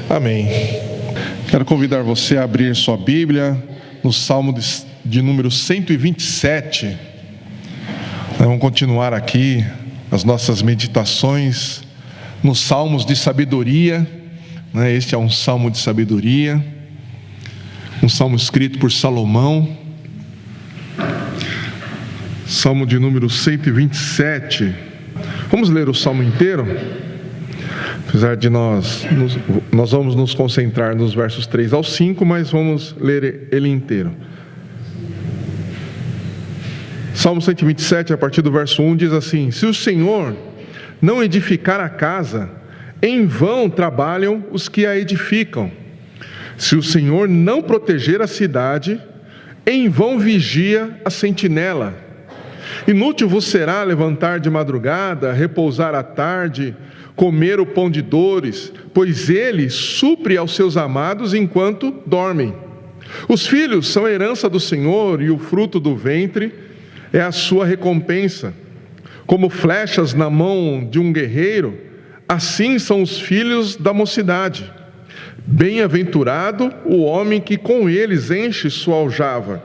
Amém. Quero convidar você a abrir sua Bíblia no Salmo de número 127. Nós vamos continuar aqui as nossas meditações nos Salmos de sabedoria. Este é um Salmo de sabedoria, um Salmo escrito por Salomão. Salmo de número 127. Vamos ler o Salmo inteiro? Apesar de nós vamos nos concentrar nos versos 3 ao 5, mas vamos ler ele inteiro. Salmo 127, a partir do verso 1, diz assim: Se o Senhor não edificar a casa, em vão trabalham os que a edificam. Se o Senhor não proteger a cidade, em vão vigia a sentinela. Inútil vos será levantar de madrugada, repousar à tarde, comer o pão de dores, pois ele supre aos seus amados enquanto dormem. Os filhos são herança do Senhor, e o fruto do ventre é a sua recompensa. Como flechas na mão de um guerreiro, assim são os filhos da mocidade. Bem-aventurado o homem que com eles enche sua aljava.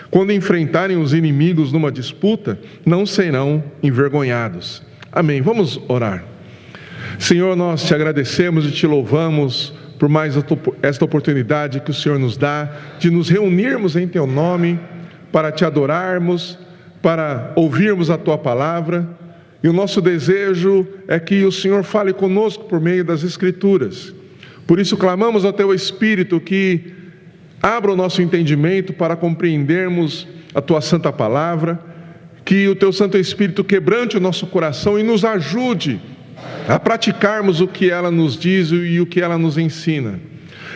Quando enfrentarem os inimigos numa disputa, não serão envergonhados. Amém. Vamos orar. Senhor, nós te agradecemos e te louvamos por mais esta oportunidade que o Senhor nos dá de nos reunirmos em teu nome para te adorarmos, para ouvirmos a tua palavra. E o nosso desejo é que o Senhor fale conosco por meio das Escrituras. Por isso clamamos ao teu Espírito que abra o nosso entendimento para compreendermos a tua santa palavra, que o teu Santo Espírito quebrante o nosso coração e nos ajude a praticarmos o que ela nos diz e o que ela nos ensina.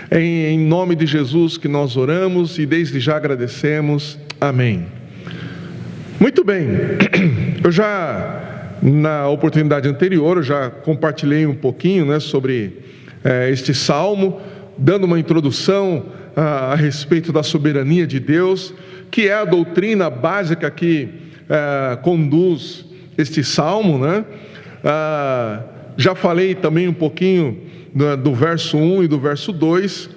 É em nome de Jesus que nós oramos e desde já agradecemos. Amém. Muito bem, na oportunidade anterior, eu já compartilhei um pouquinho sobre este salmo, dando uma introdução a respeito da soberania de Deus, que é a doutrina básica que conduz este salmo, Já falei também um pouquinho do verso 1 e do verso 2,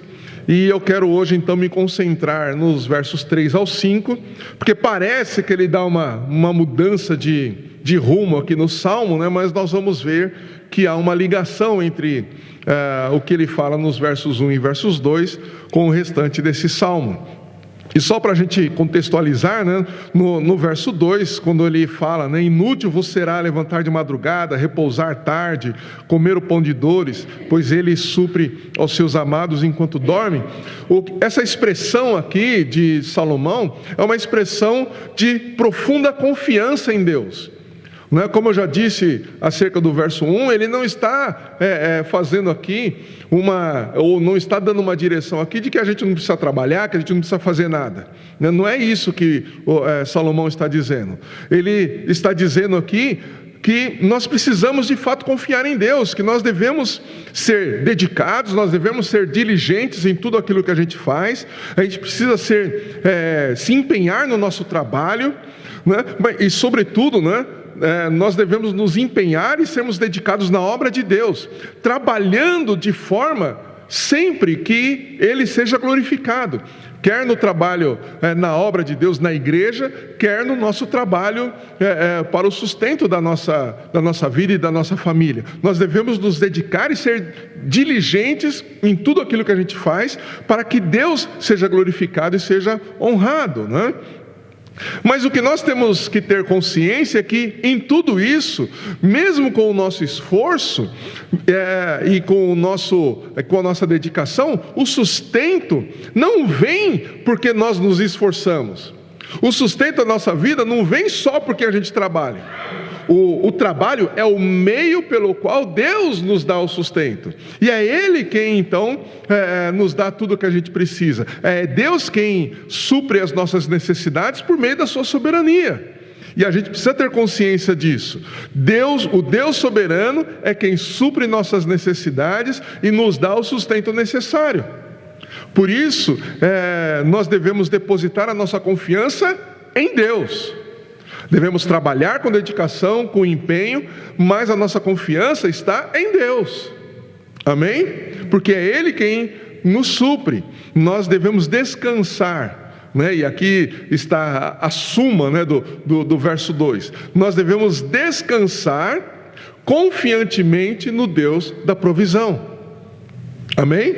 e eu quero hoje então me concentrar nos versos 3 ao 5, porque parece que ele dá uma mudança de rumo aqui no salmo, mas nós vamos ver que há uma ligação entre o que ele fala nos versos 1 e versos 2 com o restante desse salmo. E só para a gente contextualizar, no verso 2, quando ele fala, inútil vos será levantar de madrugada, repousar tarde, comer o pão de dores, pois ele supre aos seus amados enquanto dormem. Essa expressão aqui de Salomão é uma expressão de profunda confiança em Deus. Como eu já disse acerca do verso 1, ele não está fazendo aqui ou não está dando uma direção aqui de que a gente não precisa trabalhar, que a gente não precisa fazer nada. Não é isso que Salomão está dizendo. Ele está dizendo aqui que nós precisamos de fato confiar em Deus, que nós devemos ser dedicados, nós devemos ser diligentes em tudo aquilo que a gente faz, a gente precisa se empenhar no nosso trabalho, e sobretudo, nós devemos nos empenhar e sermos dedicados na obra de Deus, trabalhando de forma sempre que Ele seja glorificado, quer no trabalho na obra de Deus na igreja, quer no nosso trabalho para o sustento da nossa vida e da nossa família. Nós devemos nos dedicar e ser diligentes em tudo aquilo que a gente faz, para que Deus seja glorificado e seja honrado, Mas o que nós temos que ter consciência é que em tudo isso, mesmo com o nosso esforço e com a nossa dedicação, o sustento não vem porque nós nos esforçamos. O sustento da nossa vida não vem só porque a gente trabalha. O trabalho é o meio pelo qual Deus nos dá o sustento. E é Ele quem então nos dá tudo o que a gente precisa. É Deus quem supre as nossas necessidades por meio da sua soberania. E a gente precisa ter consciência disso. O Deus soberano é quem supre nossas necessidades e nos dá o sustento necessário. Por isso, nós devemos depositar a nossa confiança em Deus. Devemos trabalhar com dedicação, com empenho, mas a nossa confiança está em Deus. Amém? porque é Ele quem nos supre. Nós devemos descansar, né? E aqui está a suma, né, do verso 2. Nós devemos descansar confiantemente no Deus da provisão. Amém?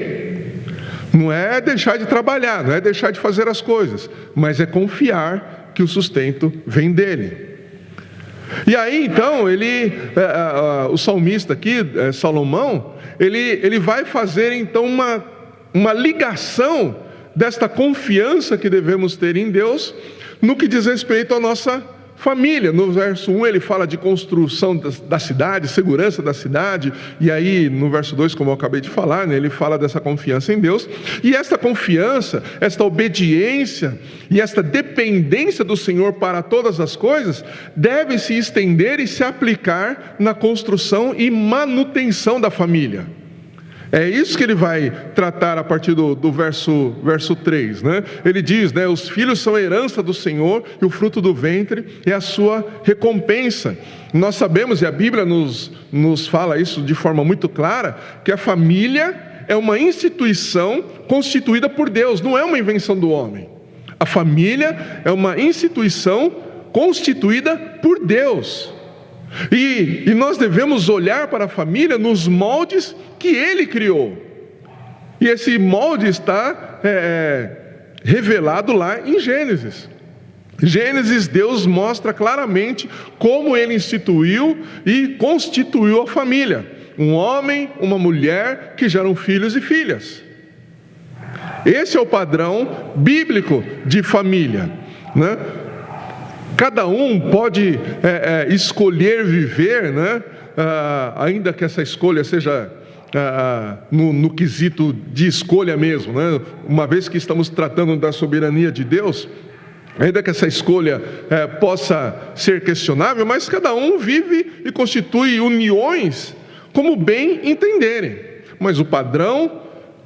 Não é deixar de trabalhar, não é deixar de fazer as coisas, mas é confiar que o sustento vem dele. E aí então o salmista aqui, Salomão, ele vai fazer então uma ligação desta confiança que devemos ter em Deus no que diz respeito à nossa família. No verso 1 ele fala de construção da cidade, segurança da cidade, e aí no verso 2, como eu acabei de falar, né, ele fala dessa confiança em Deus, e esta confiança, esta obediência e esta dependência do Senhor para todas as coisas, deve se estender e se aplicar na construção e manutenção da família. É isso que ele vai tratar a partir do verso 3, né? Ele diz, né, os filhos são a herança do Senhor e o fruto do ventre é a sua recompensa. Nós sabemos, e a Bíblia nos fala isso de forma muito clara, que a família é uma instituição constituída por Deus, não é uma invenção do homem. A família é uma instituição constituída por Deus. E nós devemos olhar para a família nos moldes que Ele criou. E esse molde está revelado lá em Gênesis. Gênesis, Deus mostra claramente como Ele instituiu e constituiu a família. Um homem, uma mulher que geram filhos e filhas. Esse é o padrão bíblico de família, né? Cada um pode escolher viver, né? Ainda que essa escolha seja no quesito de escolha mesmo, né? Uma vez que estamos tratando da soberania de Deus, ainda que essa escolha possa ser questionável, mas cada um vive e constitui uniões como bem entenderem. Mas o padrão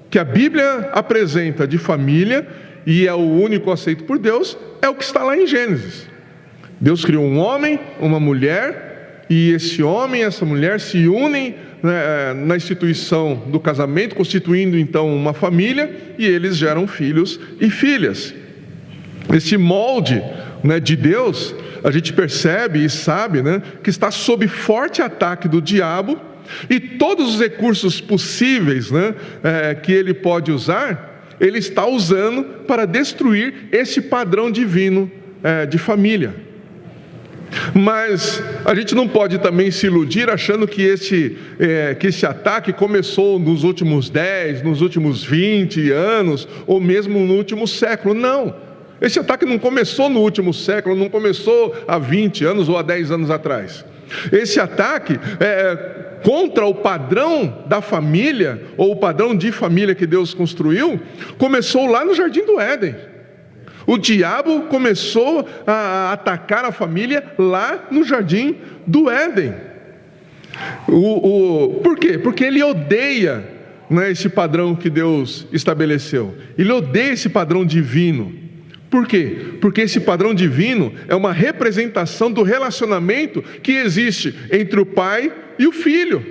que a Bíblia apresenta de família, e é o único aceito por Deus, é o que está lá em Gênesis. Deus criou um homem, uma mulher, e esse homem e essa mulher se unem, né, na instituição do casamento, constituindo então uma família, e eles geram filhos e filhas. Esse molde, né, de Deus, a gente percebe e sabe, né, que está sob forte ataque do diabo, e todos os recursos possíveis, né, que ele pode usar, ele está usando para destruir esse padrão divino de família. Mas a gente não pode também se iludir achando que esse ataque começou nos últimos 10, nos últimos 20 anos, ou mesmo no último século. Não, esse ataque não começou no último século, não começou há 20 anos ou há 10 anos atrás. Esse ataque contra o padrão da família, ou o padrão de família que Deus construiu, começou lá no Jardim do Éden. O diabo começou a atacar a família lá no Jardim do Éden. Por quê? Porque ele odeia, né, esse padrão que Deus estabeleceu. Ele odeia esse padrão divino. Por quê? Porque esse padrão divino é uma representação do relacionamento que existe entre o pai e o filho.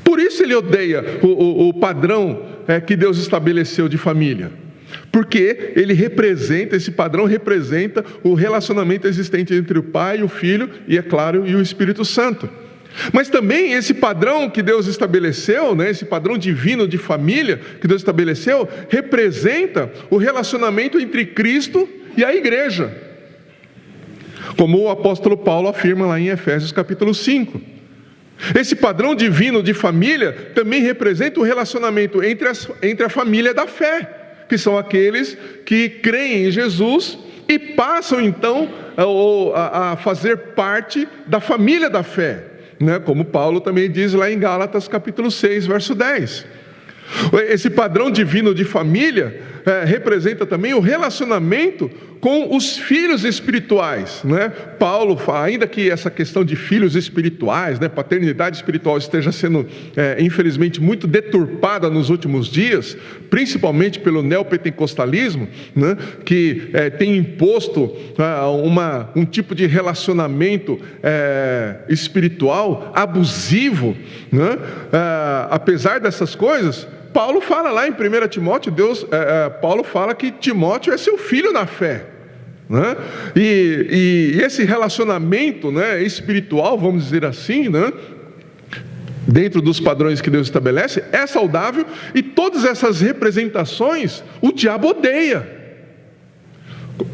Por isso ele odeia o padrão que Deus estabeleceu de família. Porque esse padrão representa o relacionamento existente entre o Pai, o Filho e, é claro, e o Espírito Santo. Mas também esse padrão que Deus estabeleceu, né, esse padrão divino de família que Deus estabeleceu, representa o relacionamento entre Cristo e a igreja. Como o apóstolo Paulo afirma lá em Efésios capítulo 5. Esse padrão divino de família também representa o relacionamento entre a família da fé, que são aqueles que creem em Jesus e passam então a fazer parte da família da fé, né? Como Paulo também diz lá em Gálatas capítulo 6, verso 10. Esse padrão divino de família representa também o relacionamento com os filhos espirituais, né? Paulo, ainda que essa questão de filhos espirituais, né, paternidade espiritual esteja sendo, infelizmente, muito deturpada nos últimos dias, principalmente pelo neopentecostalismo, né, que tem imposto um tipo de relacionamento espiritual abusivo, né? Apesar dessas coisas, Paulo fala lá em 1 Timóteo, Paulo fala que Timóteo é seu filho na fé, né? E esse relacionamento, né, espiritual, vamos dizer assim, né, dentro dos padrões que Deus estabelece, é saudável, e todas essas representações o diabo odeia.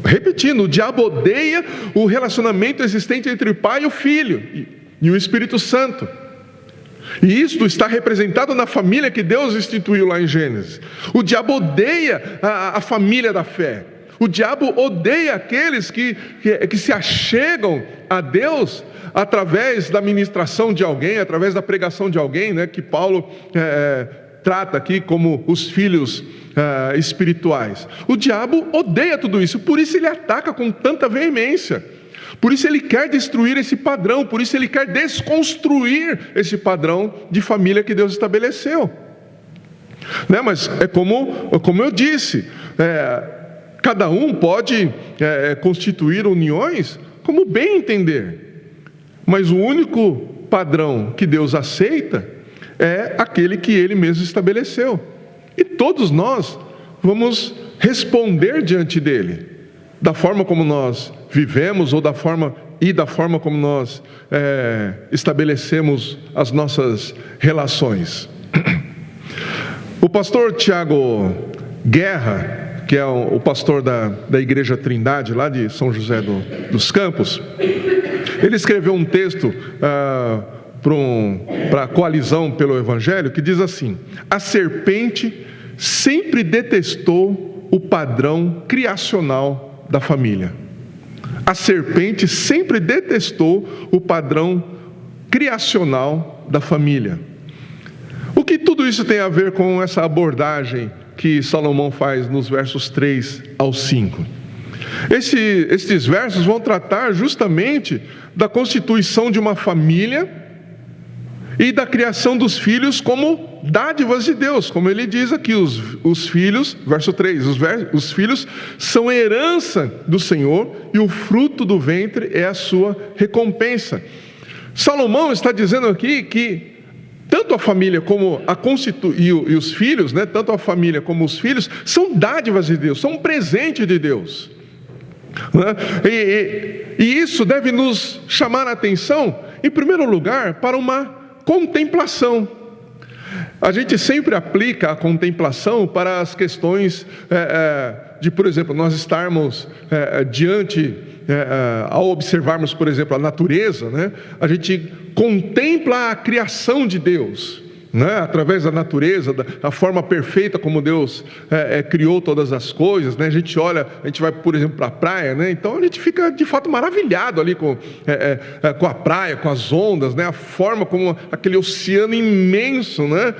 Repetindo, o diabo odeia o relacionamento existente entre o Pai e o Filho e o Espírito Santo. E isto está representado na família que Deus instituiu lá em Gênesis. O diabo odeia a família da fé. O diabo odeia aqueles que se achegam a Deus através da ministração de alguém, através da pregação de alguém, né, que Paulo trata aqui como os filhos espirituais. O diabo odeia tudo isso, por isso ele ataca com tanta veemência. Por isso ele quer destruir esse padrão, por isso ele quer desconstruir esse padrão de família que Deus estabeleceu, né? Mas é como eu disse, cada um pode constituir uniões como bem entender, mas o único padrão que Deus aceita é aquele que Ele mesmo estabeleceu, e todos nós vamos responder diante dele, da forma como nós vivemos ou da forma como nós estabelecemos as nossas relações. O pastor Tiago Guerra, que é o pastor da Igreja Trindade, lá de São José dos Campos, ele escreveu um texto para a Coalizão pelo Evangelho, que diz assim: a serpente sempre detestou o padrão criacional da família. A serpente sempre detestou o padrão criacional da família. O que tudo isso tem a ver com essa abordagem que Salomão faz nos versos 3 ao 5? Estes versos vão tratar justamente da constituição de uma família e da criação dos filhos como dádivas de Deus, como ele diz aqui, os filhos, verso 3, os filhos são herança do Senhor, e o fruto do ventre é a sua recompensa. Salomão está dizendo aqui que tanto a família como e os filhos, né, tanto a família como os filhos, são dádivas de Deus, são um presente de Deus, né? E isso deve nos chamar a atenção, em primeiro lugar, para uma contemplação. A gente sempre aplica a contemplação para as questões de, por exemplo, nós estarmos ao observarmos, por exemplo, a natureza, né? A gente contempla a criação de Deus, né? Através da natureza, da forma perfeita como Deus criou todas as coisas, né? A gente vai, por exemplo, para a praia, né? Então a gente fica de fato maravilhado ali com a praia, com as ondas, né? A forma como aquele oceano imenso, né?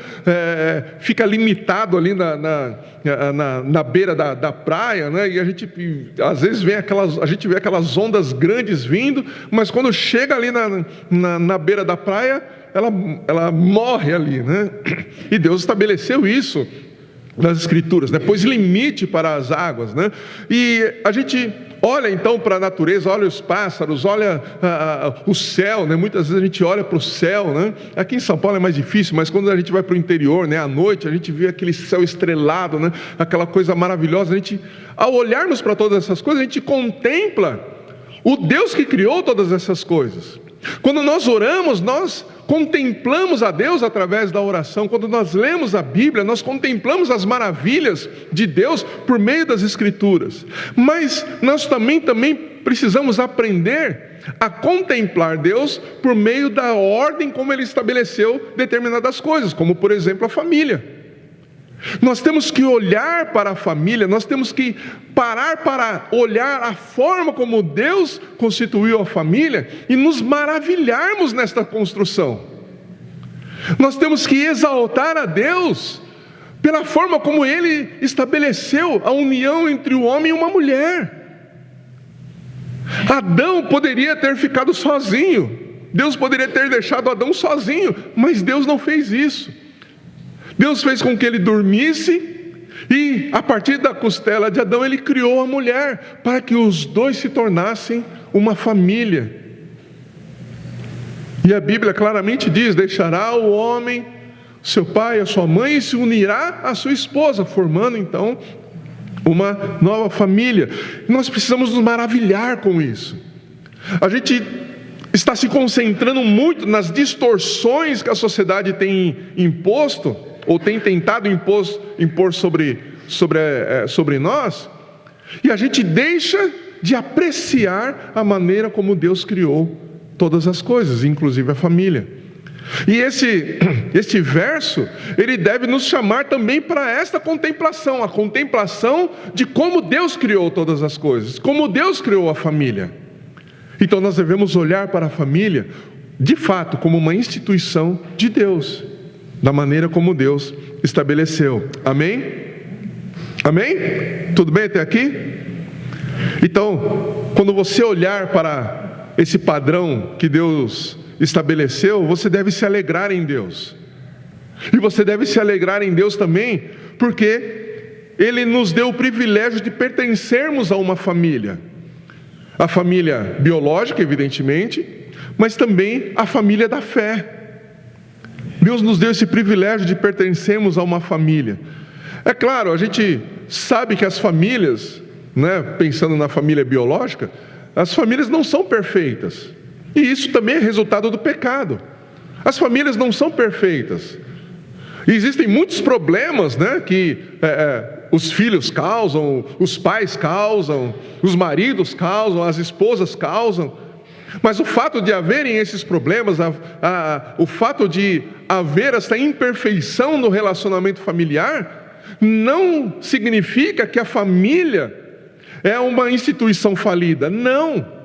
Fica limitado ali na beira da praia, né? E a gente às vezes vê aquelas ondas grandes vindo, mas quando chega ali na beira da praia, ela morre ali, né? E Deus estabeleceu isso nas Escrituras, né? Pôs limite para as águas, né? E a gente olha então para a natureza, olha os pássaros, olha o céu, né? Muitas vezes a gente olha para o céu, né? Aqui em São Paulo é mais difícil, mas quando a gente vai para o interior, né? À noite a gente vê aquele céu estrelado, né? Aquela coisa maravilhosa. Ao olharmos para todas essas coisas, a gente contempla o Deus que criou todas essas coisas. Quando nós oramos, nós contemplamos a Deus através da oração. Quando nós lemos a Bíblia, nós contemplamos as maravilhas de Deus por meio das Escrituras. Mas nós também precisamos aprender a contemplar Deus por meio da ordem como Ele estabeleceu determinadas coisas, como por exemplo a família. Nós temos que olhar para a família, nós temos que parar para olhar a forma como Deus constituiu a família e nos maravilharmos nesta construção. Nós temos que exaltar a Deus pela forma como Ele estabeleceu a união entre o homem e uma mulher. Adão poderia ter ficado sozinho, Deus poderia ter deixado Adão sozinho, mas Deus não fez isso. Deus fez com que ele dormisse, e a partir da costela de Adão ele criou a mulher, para que os dois se tornassem uma família. E a Bíblia claramente diz: deixará o homem seu pai e a sua mãe e se unirá à sua esposa, formando então uma nova família. Nós precisamos nos maravilhar com isso. A gente está se concentrando muito nas distorções que a sociedade tem imposto, ou tem tentado impor sobre nós, e a gente deixa de apreciar a maneira como Deus criou todas as coisas, inclusive a família. E este verso, ele deve nos chamar também para esta contemplação, a contemplação de como Deus criou todas as coisas, como Deus criou a família. Então nós devemos olhar para a família, de fato, como uma instituição de Deus, da maneira como Deus estabeleceu. Amém? Amém? Tudo bem até aqui? Então, quando você olhar para esse padrão que Deus estabeleceu, você deve se alegrar em Deus. E você deve se alegrar em Deus também, porque Ele nos deu o privilégio de pertencermos a uma família. A família biológica, evidentemente, mas também a família da fé. Deus nos deu esse privilégio de pertencermos a uma família. É claro, a gente sabe que as famílias, pensando na família biológica, as famílias não são perfeitas. E isso também é resultado do pecado. As famílias não são perfeitas. E existem muitos problemas, que os filhos causam, os pais causam, os maridos causam, as esposas causam. Mas o fato de haverem esses problemas, o fato de haver essa imperfeição no relacionamento familiar, não significa que a família é uma instituição falida. Não.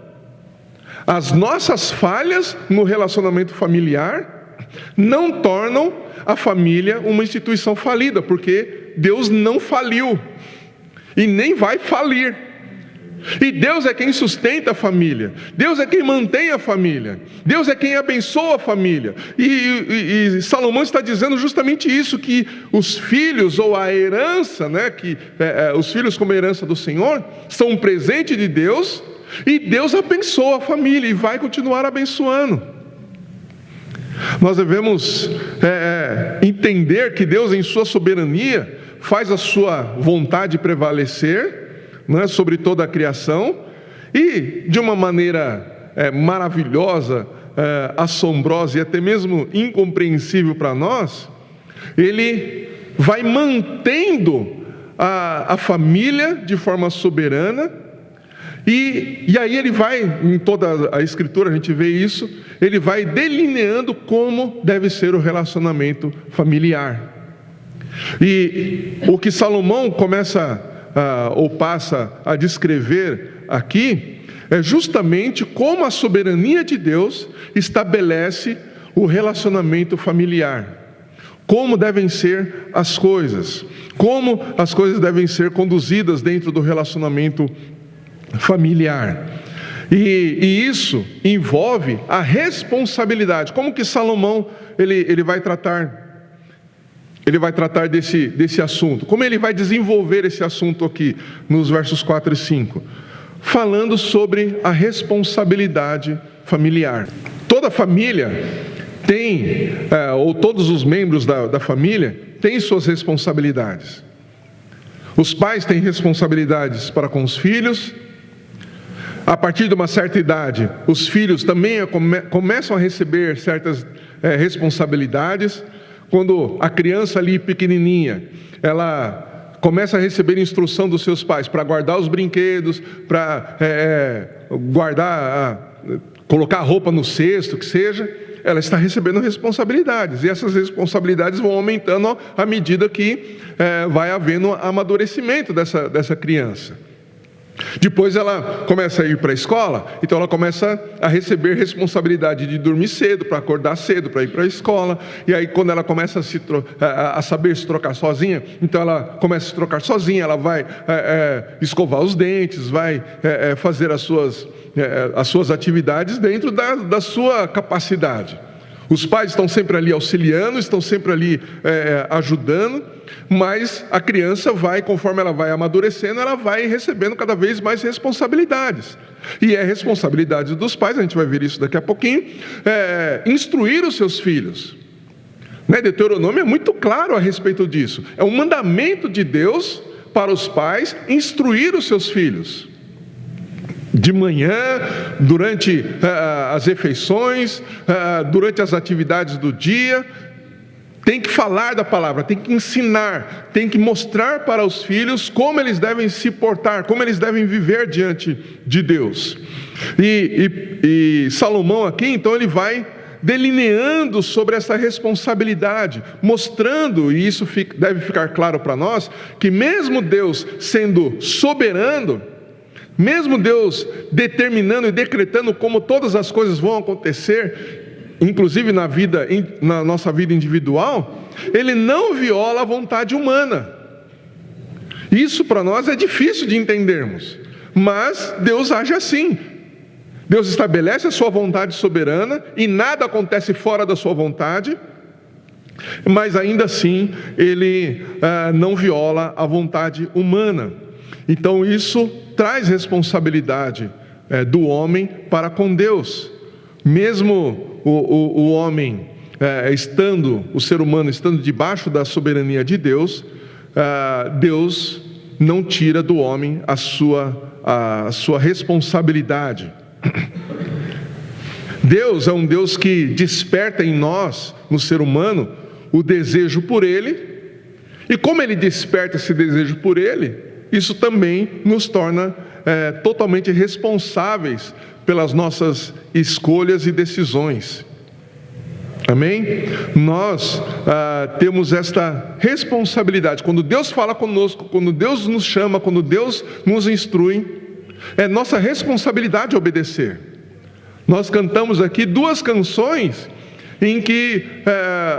As nossas falhas no relacionamento familiar não tornam a família uma instituição falida, porque Deus não faliu e nem vai falir. E Deus é quem sustenta a família, Deus é quem mantém a família, Deus é quem abençoa a família. E Salomão está dizendo justamente isso, que os filhos, ou a herança, os filhos como herança do Senhor, são um presente de Deus, e Deus abençoa a família e vai continuar abençoando. Nós devemos entender que Deus, em sua soberania, faz a sua vontade prevalecer sobre toda a criação, e de uma maneira maravilhosa, assombrosa e até mesmo incompreensível para nós, Ele vai mantendo a família de forma soberana. E aí Ele vai, em toda a Escritura a gente vê isso, Ele vai delineando como deve ser o relacionamento familiar. E o que Salomão começa ou passa a descrever aqui é justamente como a soberania de Deus estabelece o relacionamento familiar, como devem ser as coisas, como as coisas devem ser conduzidas dentro do relacionamento familiar. E isso envolve a responsabilidade. Como que Salomão ele vai tratar desse assunto? Como ele vai desenvolver esse assunto aqui nos versos 4 e 5? Falando sobre a responsabilidade familiar. Toda família tem, ou todos os membros da família têm suas responsabilidades. Os pais têm responsabilidades para com os filhos. A partir de uma certa idade, os filhos também começam a receber certas responsabilidades. Quando a criança ali pequenininha, ela começa a receber instrução dos seus pais para guardar os brinquedos, para colocar a roupa no cesto, que seja, ela está recebendo responsabilidades. E essas responsabilidades vão aumentando à medida que vai havendo amadurecimento dessa criança. Depois ela começa a ir para a escola, então ela começa a receber responsabilidade de dormir cedo, para acordar cedo, para ir para a escola. E aí quando ela começa a saber se trocar sozinha, então ela começa a se trocar sozinha, ela vai escovar os dentes, vai fazer as suas atividades dentro da sua capacidade. Os pais estão sempre ali auxiliando, estão sempre ali ajudando, mas a criança vai, conforme ela vai amadurecendo, ela vai recebendo cada vez mais responsabilidades. E é responsabilidade dos pais, a gente vai ver isso daqui a pouquinho, instruir os seus filhos. Deuteronômio é muito claro a respeito disso. É um mandamento de Deus para os pais instruir os seus filhos. De manhã, durante as refeições, durante as atividades do dia, tem que falar da palavra, tem que ensinar, tem que mostrar para os filhos como eles devem se portar, como eles devem viver diante de Deus. E Salomão aqui, então, ele vai delineando sobre essa responsabilidade, mostrando, e isso deve ficar claro para nós, que mesmo Deus sendo soberano, mesmo Deus determinando e decretando como todas as coisas vão acontecer, inclusive na nossa vida individual, Ele não viola a vontade humana. Isso para nós é difícil de entendermos, mas Deus age assim. Deus estabelece a sua vontade soberana e nada acontece fora da sua vontade, mas ainda assim Ele não viola a vontade humana. Então isso traz responsabilidade do homem para com Deus. Mesmo o homem o ser humano estando debaixo da soberania de Deus, Deus não tira do homem a sua responsabilidade. Deus é um Deus que desperta em nós, no ser humano, o desejo por Ele, e como Ele desperta esse desejo por Ele, isso também nos torna totalmente responsáveis pelas nossas escolhas e decisões. Amém? Nós temos esta responsabilidade. Quando Deus fala conosco, quando Deus nos chama, quando Deus nos instrui, é nossa responsabilidade obedecer. Nós cantamos aqui 2 canções em que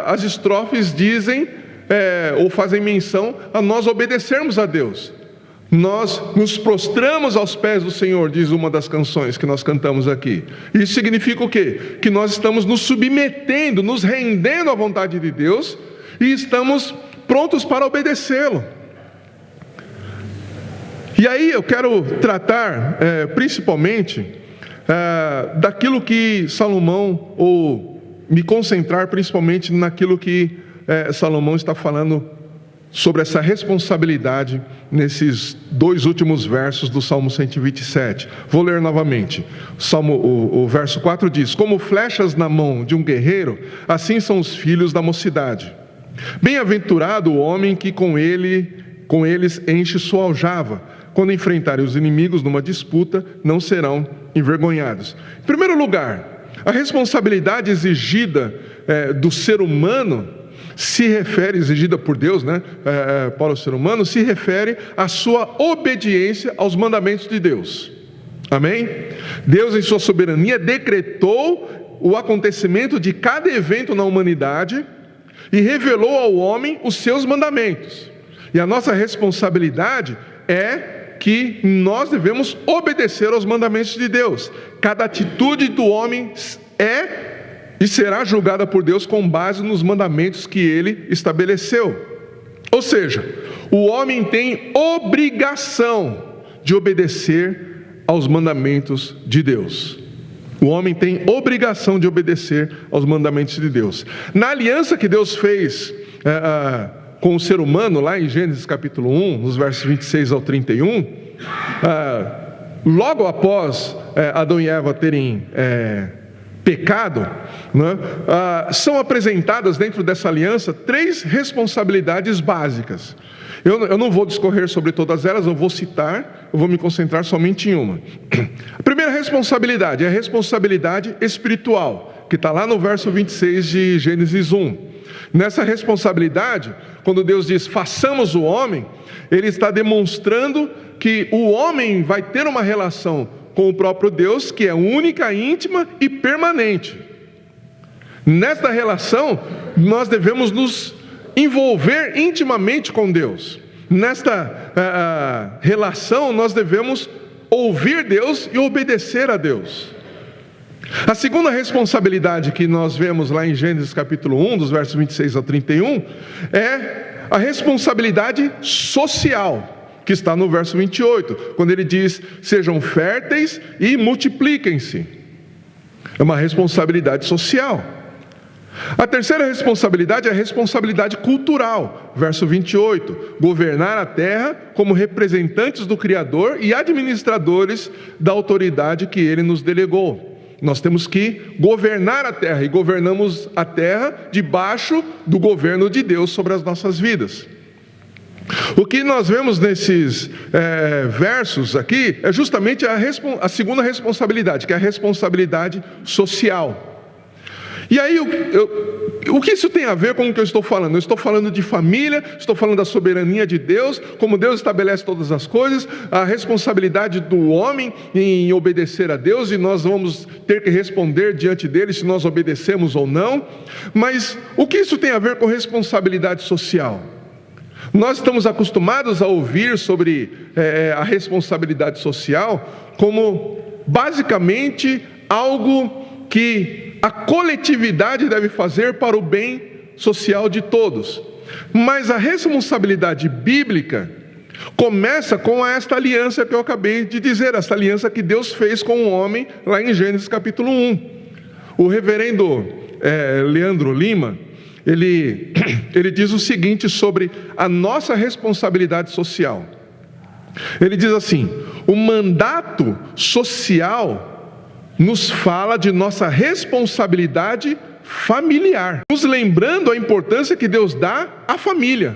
as estrofes dizem ou fazem menção a nós obedecermos a Deus. Nós nos prostramos aos pés do Senhor, diz uma das canções que nós cantamos aqui. Isso significa o quê? Que nós estamos nos submetendo, nos rendendo à vontade de Deus e estamos prontos para obedecê-lo. E aí eu quero tratar principalmente daquilo que Salomão, ou me concentrar principalmente naquilo que Salomão está falando sobre essa responsabilidade nesses 2 últimos versos do Salmo 127. Vou ler novamente. O verso 4 diz: como flechas na mão de um guerreiro, assim são os filhos da mocidade. Bem-aventurado o homem que com eles enche sua aljava. Quando enfrentarem os inimigos numa disputa, não serão envergonhados. Em primeiro lugar, a responsabilidade exigida do ser humano se refere, exigida por Deus, para o ser humano, se refere à sua obediência aos mandamentos de Deus. Amém? Deus, em sua soberania, decretou o acontecimento de cada evento na humanidade e revelou ao homem os seus mandamentos. E a nossa responsabilidade é que nós devemos obedecer aos mandamentos de Deus. Cada atitude do homem é e será julgada por Deus com base nos mandamentos que Ele estabeleceu. Ou seja, o homem tem obrigação de obedecer aos mandamentos de Deus. O homem tem obrigação de obedecer aos mandamentos de Deus. Na aliança que Deus fez com o ser humano, lá em Gênesis capítulo 1, nos versos 26 ao 31, logo após Adão e Eva terem pecado, são apresentadas dentro dessa aliança 3 responsabilidades básicas. Eu não vou discorrer sobre todas elas, eu vou citar, eu vou me concentrar somente em uma. A primeira responsabilidade é a responsabilidade espiritual, que está lá no verso 26 de Gênesis 1. Nessa responsabilidade, quando Deus diz, façamos o homem, Ele está demonstrando que o homem vai ter uma relação com o próprio Deus que é única, íntima e permanente. Nesta relação, nós devemos nos envolver intimamente com Deus. Nesta relação, nós devemos ouvir Deus e obedecer a Deus. A segunda responsabilidade que nós vemos lá em Gênesis capítulo 1, dos versos 26 ao 31, é a responsabilidade social, que está no verso 28, quando ele diz: sejam férteis e multipliquem-se. É uma responsabilidade social. A terceira responsabilidade é a responsabilidade cultural, verso 28, governar a terra como representantes do Criador e administradores da autoridade que Ele nos delegou. Nós temos que governar a terra, e governamos a terra debaixo do governo de Deus sobre as nossas vidas. O que nós vemos nesses versos aqui é justamente a segunda responsabilidade, que é a responsabilidade social. E aí, o que isso tem a ver com o que eu estou falando? Eu estou falando de família, estou falando da soberania de Deus, como Deus estabelece todas as coisas, a responsabilidade do homem em obedecer a Deus, e nós vamos ter que responder diante dele se nós obedecemos ou não. Mas o que isso tem a ver com responsabilidade social? Nós estamos acostumados a ouvir sobre a responsabilidade social como basicamente algo que a coletividade deve fazer para o bem social de todos. Mas a responsabilidade bíblica começa com esta aliança que eu acabei de dizer, essa aliança que Deus fez com o homem lá em Gênesis capítulo 1. O reverendo Leandro Lima, ele diz o seguinte sobre a nossa responsabilidade social. Ele diz assim: o mandato social nos fala de nossa responsabilidade familiar, nos lembrando a importância que Deus dá à família.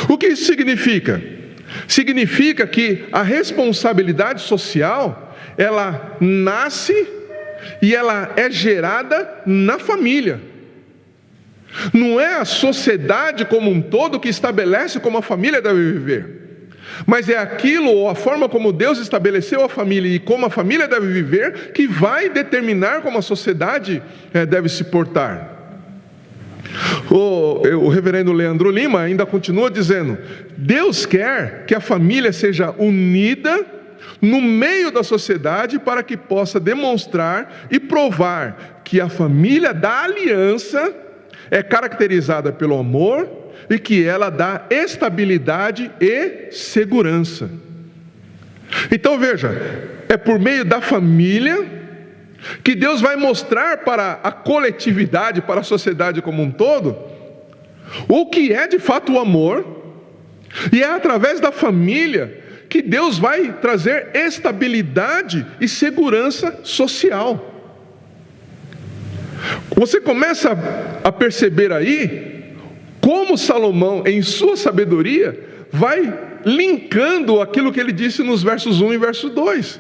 O que isso significa? Significa que a responsabilidade social, ela nasce e ela é gerada na família. Não é a sociedade como um todo que estabelece como a família deve viver, mas é aquilo, ou a forma como Deus estabeleceu a família e como a família deve viver, que vai determinar como a sociedade deve se portar. O reverendo Leandro Lima ainda continua dizendo: Deus quer que a família seja unida no meio da sociedade para que possa demonstrar e provar que a família da aliança é caracterizada pelo amor e que ela dá estabilidade e segurança. Então veja, é por meio da família que Deus vai mostrar para a coletividade, para a sociedade como um todo, o que é de fato o amor, e é através da família que Deus vai trazer estabilidade e segurança social. Você começa a perceber aí como Salomão, em sua sabedoria, vai linkando aquilo que ele disse nos versos 1 e verso 2.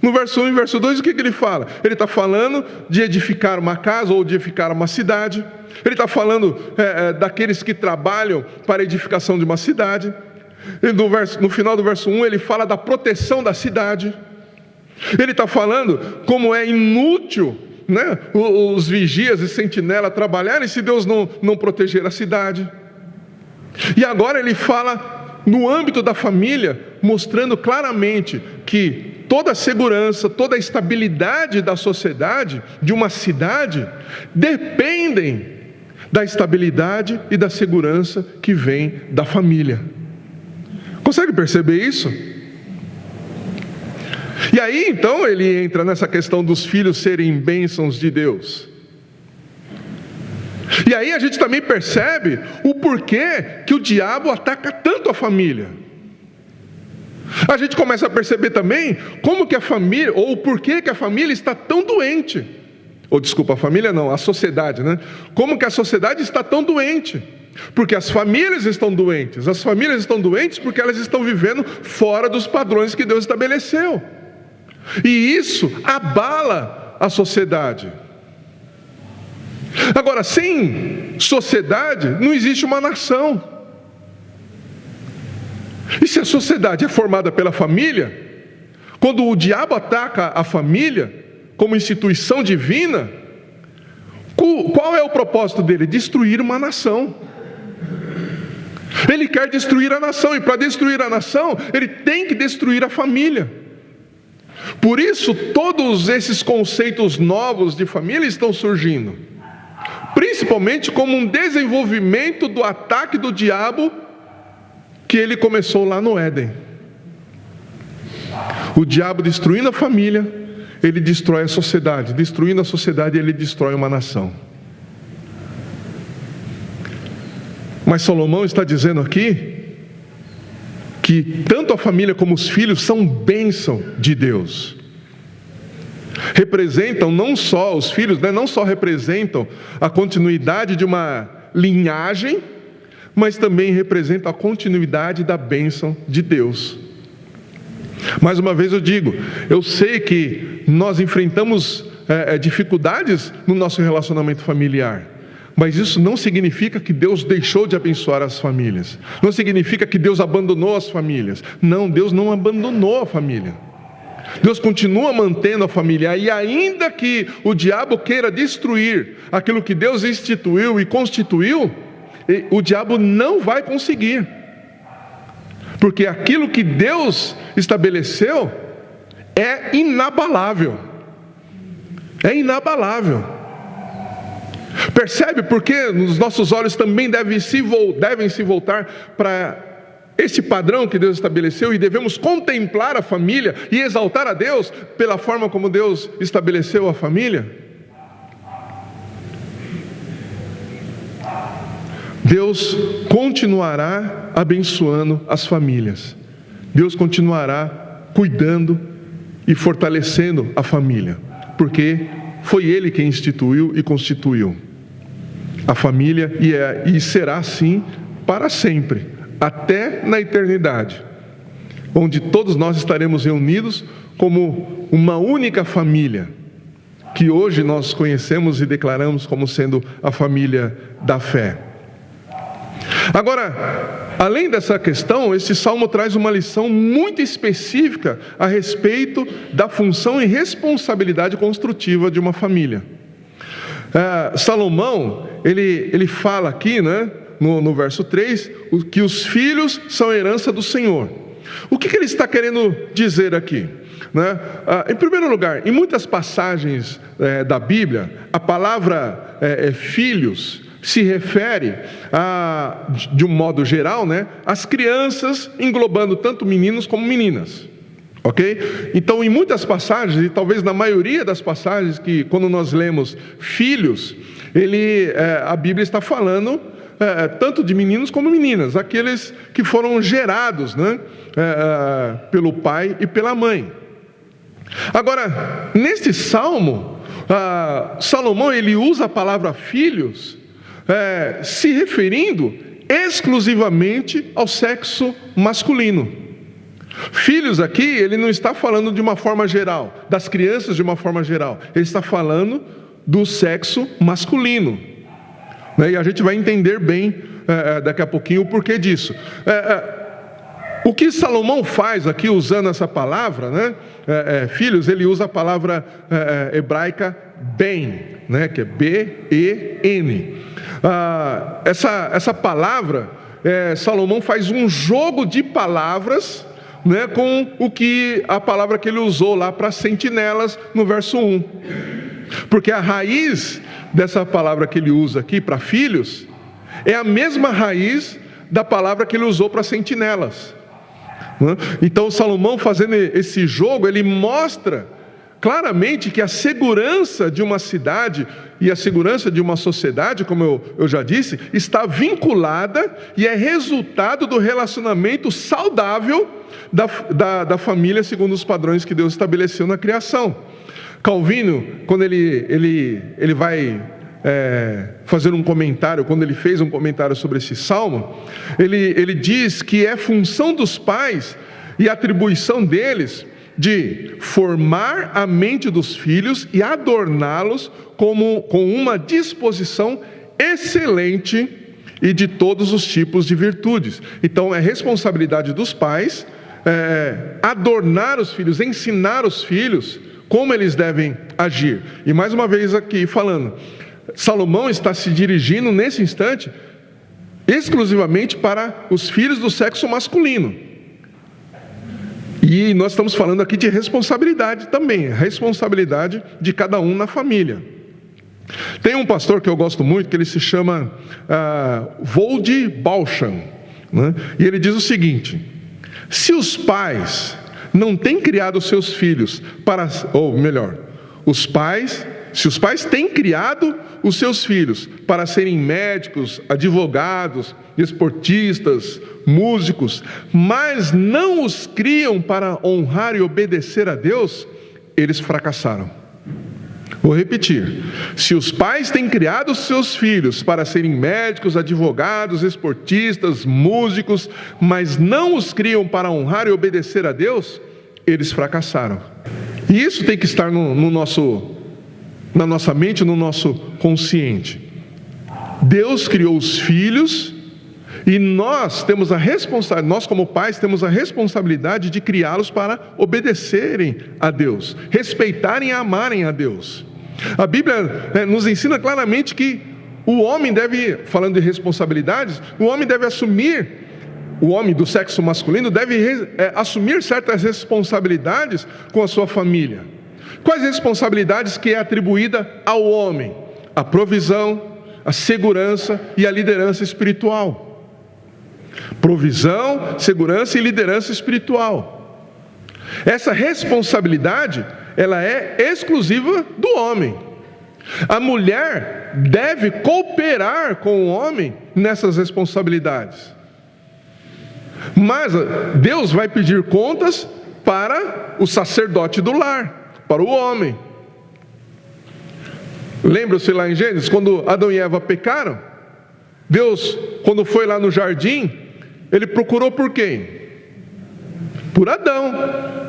No verso 1 e verso 2, o que ele fala? Ele está falando de edificar uma casa ou de edificar uma cidade. Ele está falando daqueles que trabalham para a edificação de uma cidade. No final do verso 1, ele fala da proteção da cidade. Ele está falando como é inútil, né, os vigias e sentinelas trabalharem se Deus não proteger a cidade. E agora ele fala no âmbito da família, mostrando claramente que toda a segurança, toda a estabilidade da sociedade, de uma cidade, dependem da estabilidade e da segurança que vem da família. Consegue perceber isso? E aí então ele entra nessa questão dos filhos serem bênçãos de Deus. E aí a gente também percebe o porquê que o diabo ataca tanto a família. A gente começa a perceber também como que a família, ou o porquê que a família está tão doente. Ou desculpa, a família não, a sociedade, né? Como que a sociedade está tão doente? Porque as famílias estão doentes. As famílias estão doentes porque elas estão vivendo fora dos padrões que Deus estabeleceu. E isso abala a sociedade. Agora, sem sociedade não existe uma nação. E se a sociedade é formada pela família, quando o diabo ataca a família como instituição divina, qual é o propósito dele? Destruir uma nação. Ele quer destruir a nação, e para destruir a nação, ele tem que destruir a família. Por isso, todos esses conceitos novos de família estão surgindo, principalmente como um desenvolvimento do ataque do diabo que ele começou lá no Éden. O diabo destruindo a família, ele destrói a sociedade. Destruindo a sociedade, ele destrói uma nação. Mas Salomão está dizendo aqui que tanto a família como os filhos são bênção de Deus. Representam não só os filhos, não só representam a continuidade de uma linhagem, mas também representam a continuidade da bênção de Deus. Mais uma vez eu digo, eu sei que nós enfrentamos dificuldades no nosso relacionamento familiar, mas isso não significa que Deus deixou de abençoar as famílias. Não significa que Deus abandonou as famílias. Não, Deus não abandonou a família. Deus continua mantendo a família. E ainda que o diabo queira destruir aquilo que Deus instituiu e constituiu, o diabo não vai conseguir. Porque aquilo que Deus estabeleceu é inabalável. É inabalável. Percebe porque os nossos olhos também devem se voltar para esse padrão que Deus estabeleceu, e devemos contemplar a família e exaltar a Deus pela forma como Deus estabeleceu a família? Deus continuará abençoando as famílias. Deus continuará cuidando e fortalecendo a família, porque foi Ele quem instituiu e constituiu a família, e será assim para sempre, até na eternidade, onde todos nós estaremos reunidos como uma única família, que hoje nós conhecemos e declaramos como sendo a família da fé. Agora, além dessa questão, esse salmo traz uma lição muito específica a respeito da função e responsabilidade construtiva de uma família. Salomão, ele fala aqui, no verso 3, que os filhos são herança do Senhor. O que ele está querendo dizer aqui? Em primeiro lugar, em muitas passagens da Bíblia, a palavra filhos se refere, de um modo geral, às crianças, englobando tanto meninos como meninas. Ok? Então, em muitas passagens, e talvez na maioria das passagens que quando nós lemos filhos, a Bíblia está falando tanto de meninos como meninas, aqueles que foram gerados pelo pai e pela mãe. Agora, neste salmo, Salomão ele usa a palavra filhos, se referindo exclusivamente ao sexo masculino. Filhos aqui, ele não está falando de uma forma geral, das crianças de uma forma geral, ele está falando do sexo masculino, e a gente vai entender bem daqui a pouquinho o porquê disso. O que Salomão faz aqui usando essa palavra, filhos, ele usa a palavra hebraica ben, que é B-E-N. Essa palavra, Salomão faz um jogo de palavras, com a palavra que ele usou lá para sentinelas no verso 1. Porque a raiz dessa palavra que ele usa aqui para filhos é a mesma raiz da palavra que ele usou para sentinelas. Então Salomão, fazendo esse jogo, ele mostra claramente que a segurança de uma cidade e a segurança de uma sociedade, como eu já disse, está vinculada e é resultado do relacionamento saudável da família segundo os padrões que Deus estabeleceu na criação. Calvino, quando ele vai fazer um comentário, quando ele fez um comentário sobre esse salmo, ele diz que é função dos pais e atribuição deles de formar a mente dos filhos e adorná-los com uma disposição excelente e de todos os tipos de virtudes. Então é responsabilidade dos pais adornar os filhos, ensinar os filhos como eles devem agir. E mais uma vez aqui falando, Salomão está se dirigindo nesse instante exclusivamente para os filhos do sexo masculino. E nós estamos falando aqui de responsabilidade também, responsabilidade de cada um na família. Tem um pastor que eu gosto muito, que ele se chama Vold Balsham, né? E ele diz o seguinte: se os pais não têm criado seus filhos para, ou melhor, se os pais têm criado os seus filhos para serem médicos, advogados, esportistas, músicos, mas não os criam para honrar e obedecer a Deus, eles fracassaram. Vou repetir: se os pais têm criado os seus filhos para serem médicos, advogados, esportistas, músicos, mas não os criam para honrar e obedecer a Deus, eles fracassaram. E isso tem que estar na nossa mente, no nosso consciente. Deus criou os filhos e nós temos a responsabilidade, nós como pais temos a responsabilidade de criá-los para obedecerem a Deus, respeitarem e amarem a Deus. A Bíblia nos ensina claramente que o homem deve, falando de responsabilidades, o homem do sexo masculino deve assumir certas responsabilidades com a sua família. Quais responsabilidades que é atribuída ao homem? A provisão, a segurança e a liderança espiritual. Provisão, segurança e liderança espiritual. Essa responsabilidade, ela é exclusiva do homem. A mulher deve cooperar com o homem nessas responsabilidades. Mas Deus vai pedir contas para o sacerdote do lar, para o homem. Lembra-se lá em Gênesis, quando Adão e Eva pecaram? Deus, quando foi lá no jardim, Ele procurou por quem? Por Adão.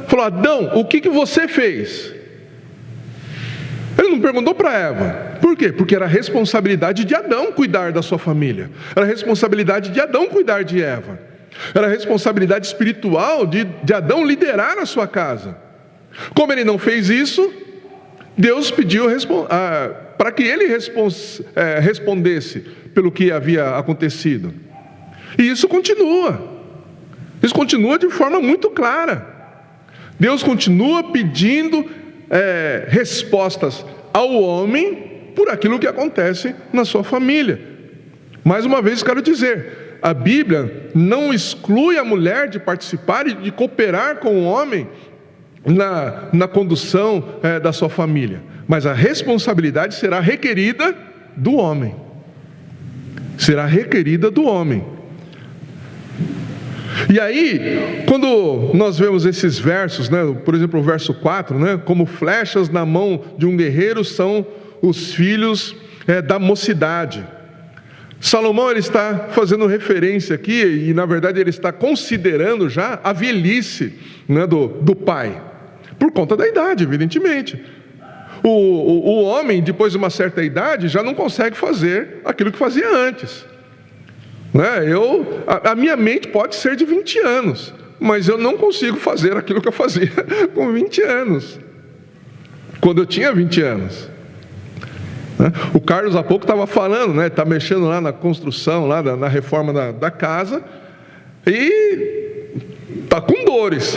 Falou: Adão, o que você fez? Ele não perguntou para Eva. Por quê? Porque era responsabilidade de Adão cuidar da sua família. Era responsabilidade de Adão cuidar de Eva. Era responsabilidade espiritual de Adão liderar a sua casa. Como ele não fez isso, Deus pediu para que ele respondesse pelo que havia acontecido. E isso continua. Isso continua de forma muito clara. Deus continua pedindo respostas ao homem por aquilo que acontece na sua família. Mais uma vez quero dizer, a Bíblia não exclui a mulher de participar e de cooperar com o homem na condução da sua família, mas a responsabilidade será requerida do homem. Será requerida do homem. E aí, quando nós vemos esses versos, por exemplo, o verso 4, como flechas na mão de um guerreiro são os filhos da mocidade. Salomão ele está fazendo referência aqui, e na verdade ele está considerando já a velhice do pai, por conta da idade, evidentemente. O homem, depois de uma certa idade, já não consegue fazer aquilo que fazia antes. A minha mente pode ser de 20 anos, mas eu não consigo fazer aquilo que eu fazia com 20 anos, quando eu tinha 20 anos. O Carlos há pouco estava falando, está mexendo lá na construção, lá na reforma da casa, e está com dores.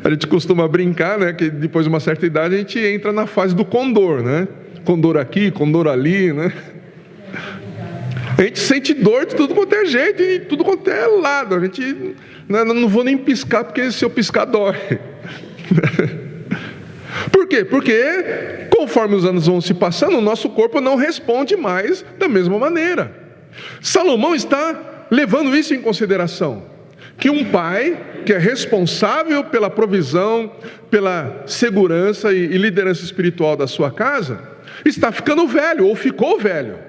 A gente costuma brincar, que depois de uma certa idade a gente entra na fase do condor, condor aqui, condor ali, A gente sente dor de tudo quanto é jeito e tudo quanto é lado. A gente não vou nem piscar, porque se eu piscar dói. Por quê? Porque conforme os anos vão se passando, o nosso corpo não responde mais da mesma maneira. Salomão está levando isso em consideração, que um pai que é responsável pela provisão, pela segurança e liderança espiritual da sua casa, está ficando velho ou ficou velho.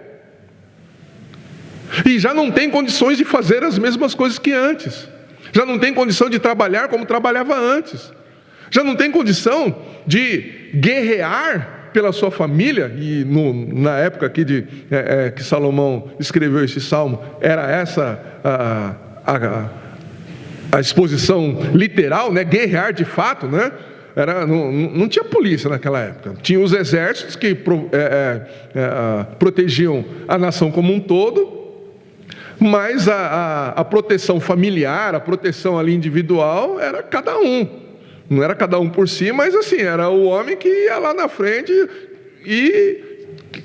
E já não tem condições de fazer as mesmas coisas que antes. Já não tem condição de trabalhar como trabalhava antes. Já não tem condição de guerrear pela sua família, e na época aqui que Salomão escreveu esse salmo, era essa a exposição literal, né? Guerrear de fato, né? Não tinha polícia naquela época. Tinha os exércitos que protegiam a nação como um todo, mas a proteção familiar, a proteção ali individual, era cada um. Não era cada um por si, mas assim, era o homem que ia lá na frente, e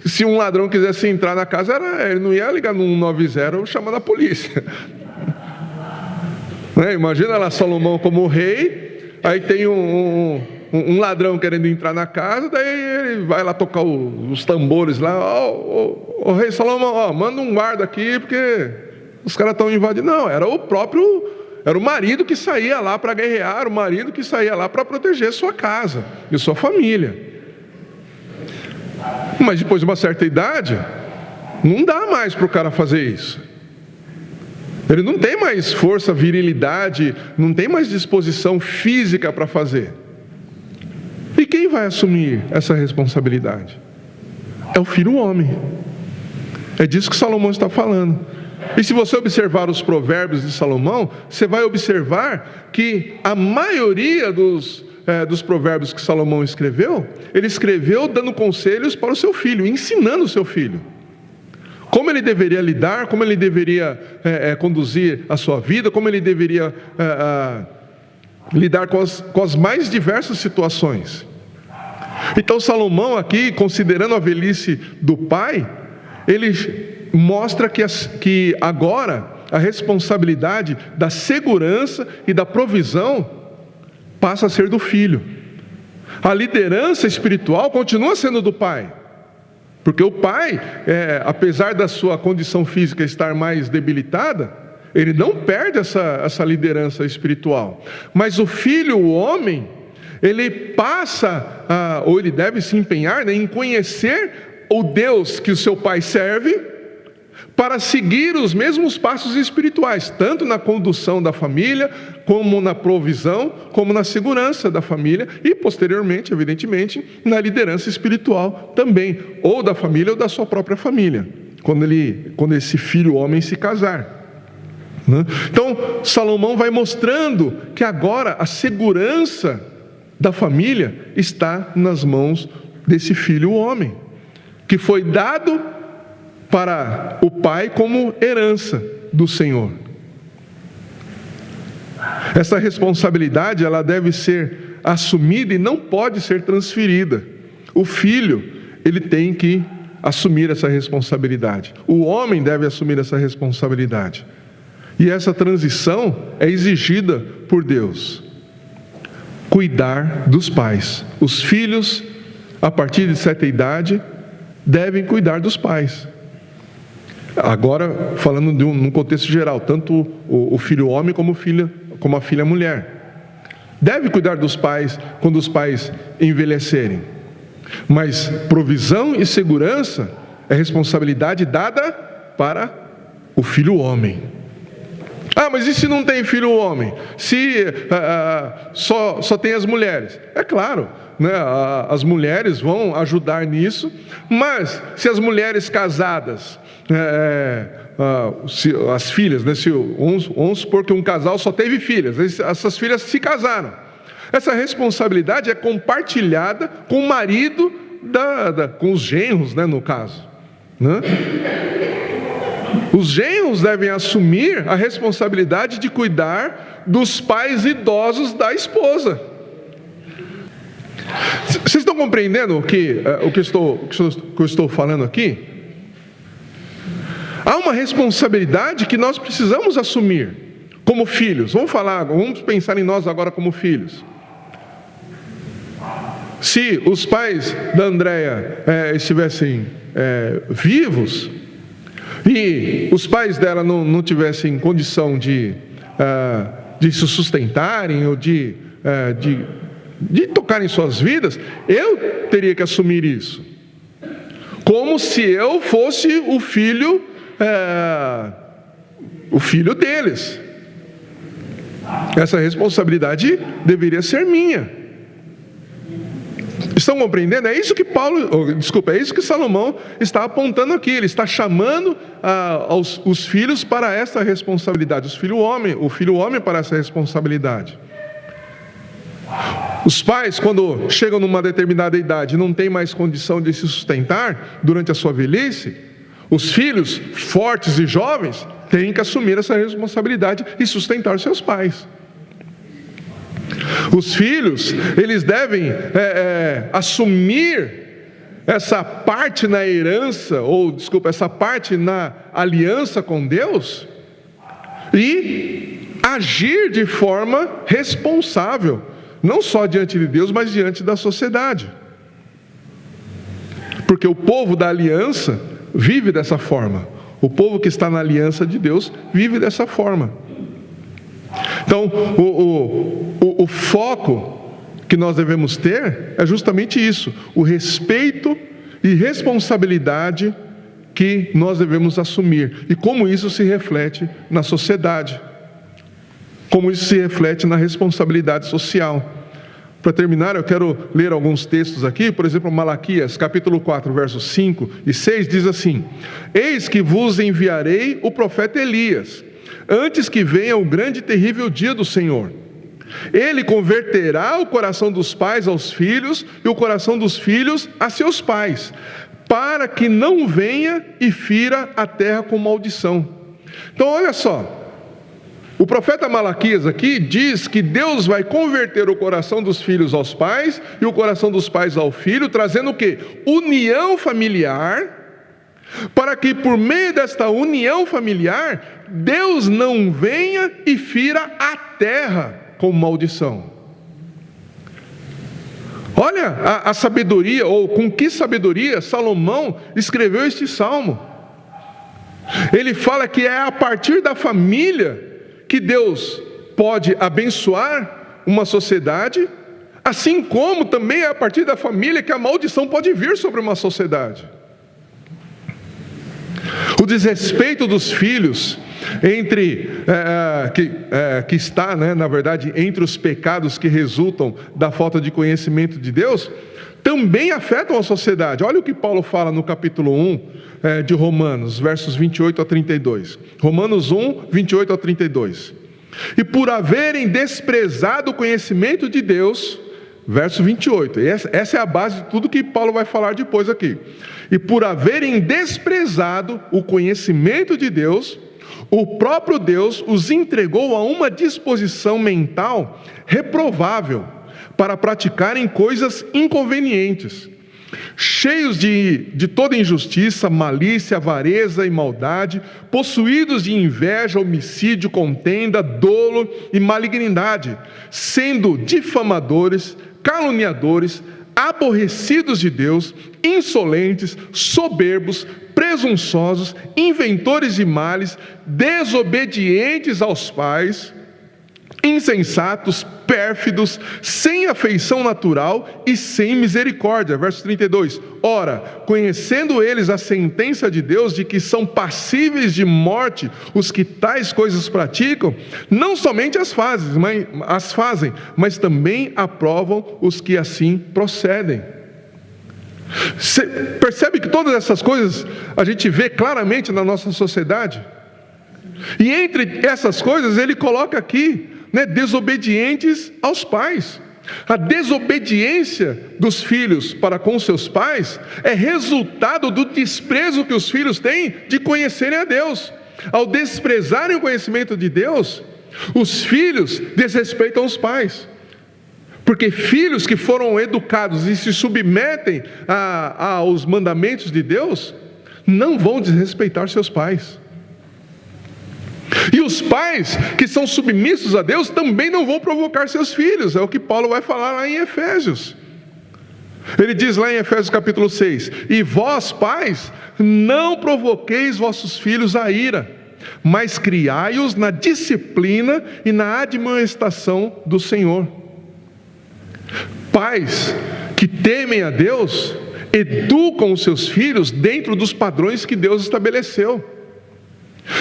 se um ladrão quisesse entrar na casa, ele não ia ligar no 190 chamando a polícia. Imagina lá Salomão como rei, aí tem um ladrão querendo entrar na casa, daí ele vai lá tocar os tambores lá, o rei Salomão, manda um guarda aqui, porque os caras estão invadindo. Não, era o marido que saía lá para guerrear, o marido que saía lá para proteger sua casa e sua família. Mas depois de uma certa idade, não dá mais para o cara fazer isso. Ele não tem mais força, virilidade, não tem mais disposição física para fazer. E quem vai assumir essa responsabilidade? É o filho homem. É disso que Salomão está falando. E se você observar os provérbios de Salomão, você vai observar que a maioria dos provérbios que Salomão escreveu, ele escreveu dando conselhos para o seu filho, ensinando o seu filho como ele deveria lidar, como ele deveria conduzir a sua vida, como ele deveria lidar com as mais diversas situações. Então Salomão aqui, considerando a velhice do pai, ele mostra que agora a responsabilidade da segurança e da provisão passa a ser do filho. A liderança espiritual continua sendo do pai. Porque o pai, apesar da sua condição física estar mais debilitada, ele não perde essa liderança espiritual. Mas o filho, o homem, ele passa, ou ele deve se empenhar, em conhecer o Deus que o seu pai serve, para seguir os mesmos passos espirituais, tanto na condução da família, como na provisão, como na segurança da família, e posteriormente, evidentemente, na liderança espiritual também, ou da família ou da sua própria família, quando esse filho homem se casar. Então, Salomão vai mostrando que agora a segurança da família está nas mãos desse filho homem, que foi dado para o pai como herança do Senhor. Essa responsabilidade, ela deve ser assumida e não pode ser transferida. O filho, ele tem que assumir essa responsabilidade. O homem deve assumir essa responsabilidade. E essa transição é exigida por Deus. Cuidar dos pais. Os filhos, a partir de certa idade, devem cuidar dos pais. Agora, falando num contexto geral, tanto o filho homem como a filha mulher. Deve cuidar dos pais quando os pais envelhecerem. Mas provisão e segurança é responsabilidade dada para o filho homem. Mas e se não tem filho homem? Se só tem as mulheres? É claro, né? As mulheres vão ajudar nisso, mas se as mulheres casadas, as filhas, né? Vamos supor que um casal só teve filhas, essas filhas se casaram. Essa responsabilidade é compartilhada com o marido, com os genros, né, no caso, né? Os genros devem assumir a responsabilidade de cuidar dos pais idosos da esposa. Vocês estão compreendendo o que eu estou falando aqui? Há uma responsabilidade que nós precisamos assumir como filhos. Vamos pensar em nós agora como filhos. Se os pais da Andréia estivessem vivos, e os pais dela não tivessem condição de se sustentarem ou de tocarem suas vidas, eu teria que assumir isso, como se eu fosse o filho deles. Essa responsabilidade deveria ser minha. Estão compreendendo? É isso que é isso que Salomão está apontando aqui. Ele está chamando os filhos para essa responsabilidade, o filho homem para essa responsabilidade. Os pais, quando chegam numa determinada idade, não têm mais condição de se sustentar durante a sua velhice, os filhos fortes e jovens têm que assumir essa responsabilidade e sustentar seus pais. Os filhos, eles devem assumir essa parte na herança, essa parte na aliança com Deus e agir de forma responsável, não só diante de Deus, mas diante da sociedade. Porque o povo da aliança vive dessa forma. O povo que está na aliança de Deus vive dessa forma. Então, o foco que nós devemos ter é justamente isso: o respeito e responsabilidade que nós devemos assumir. E como isso se reflete na sociedade. Como isso se reflete na responsabilidade social. Para terminar, eu quero ler alguns textos aqui. Por exemplo, Malaquias, capítulo 4, versos 5 e 6, diz assim: Eis que vos enviarei o profeta Elias, antes que venha o grande e terrível dia do Senhor. Ele converterá o coração dos pais aos filhos e o coração dos filhos a seus pais, para que não venha e fira a terra com maldição. Então olha só, o profeta Malaquias aqui diz que Deus vai converter o coração dos filhos aos pais e o coração dos pais ao filho, trazendo o quê? União familiar, para que por meio desta união familiar, Deus não venha e fira a terra com maldição. Olha a sabedoria, ou com que sabedoria Salomão escreveu este salmo. Ele fala que é a partir da família que Deus pode abençoar uma sociedade, assim como também é a partir da família que a maldição pode vir sobre uma sociedade. O desrespeito dos filhos que está, na verdade, entre os pecados que resultam da falta de conhecimento de Deus, também afetam a sociedade. Olha o que Paulo fala no capítulo 1 de Romanos, versos 28 a 32. Romanos 1, 28 a 32. E por haverem desprezado o conhecimento de Deus, verso 28, essa é a base de tudo que Paulo vai falar depois aqui. E por haverem desprezado o conhecimento de Deus, o próprio Deus os entregou a uma disposição mental reprovável, para praticarem coisas inconvenientes, cheios de toda injustiça, malícia, avareza e maldade, possuídos de inveja, homicídio, contenda, dolo e malignidade, sendo difamadores, caluniadores, aborrecidos de Deus, insolentes, soberbos, presunçosos, inventores de males, desobedientes aos pais, insensatos, pérfidos, sem afeição natural e sem misericórdia. Verso 32. Ora, conhecendo eles a sentença de Deus de que são passíveis de morte os que tais coisas praticam, não somente as fazem, mas também aprovam os que assim procedem. Você percebe que todas essas coisas a gente vê claramente na nossa sociedade? E entre essas coisas ele coloca aqui, desobedientes aos pais. A desobediência dos filhos para com seus pais é resultado do desprezo que os filhos têm de conhecerem a Deus. Ao desprezarem o conhecimento de Deus, os filhos desrespeitam os pais. Porque filhos que foram educados e se submetem aos mandamentos de Deus, não vão desrespeitar seus pais. E os pais que são submissos a Deus também não vão provocar seus filhos. É o que Paulo vai falar lá em Efésios. Ele diz lá em Efésios capítulo 6: E vós, pais, não provoqueis vossos filhos a ira, mas criai-os na disciplina e na admoestação do Senhor. Pais que temem a Deus educam os seus filhos dentro dos padrões que Deus estabeleceu.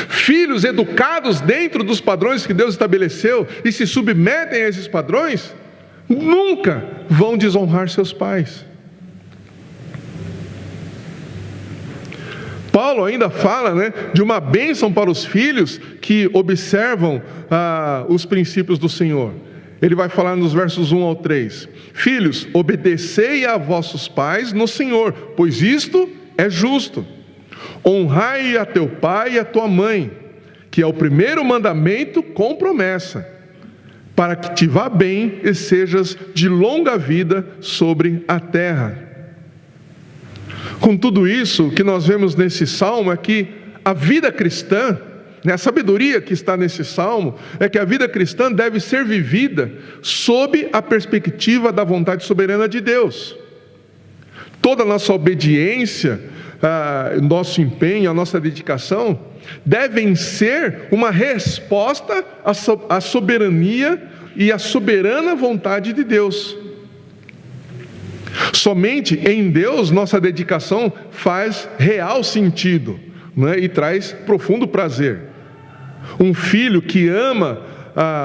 Filhos educados dentro dos padrões que Deus estabeleceu e se submetem a esses padrões, nunca vão desonrar seus pais. Paulo ainda fala, de uma bênção para os filhos que observam os princípios do Senhor. Ele vai falar nos versos 1 ao 3: Filhos, obedecei a vossos pais no Senhor, pois isto é justo. Honrai a teu pai e a tua mãe, que é o primeiro mandamento com promessa, para que te vá bem e sejas de longa vida sobre a terra. Com tudo isso, o que nós vemos nesse salmo é que a vida cristã, a sabedoria que está nesse salmo, é que a vida cristã deve ser vivida sob a perspectiva da vontade soberana de Deus. Toda a nossa obediência, nosso empenho, a nossa dedicação, devem ser uma resposta à soberania e à soberana vontade de Deus. Somente em Deus nossa dedicação faz real sentido, e traz profundo prazer. Um filho que ama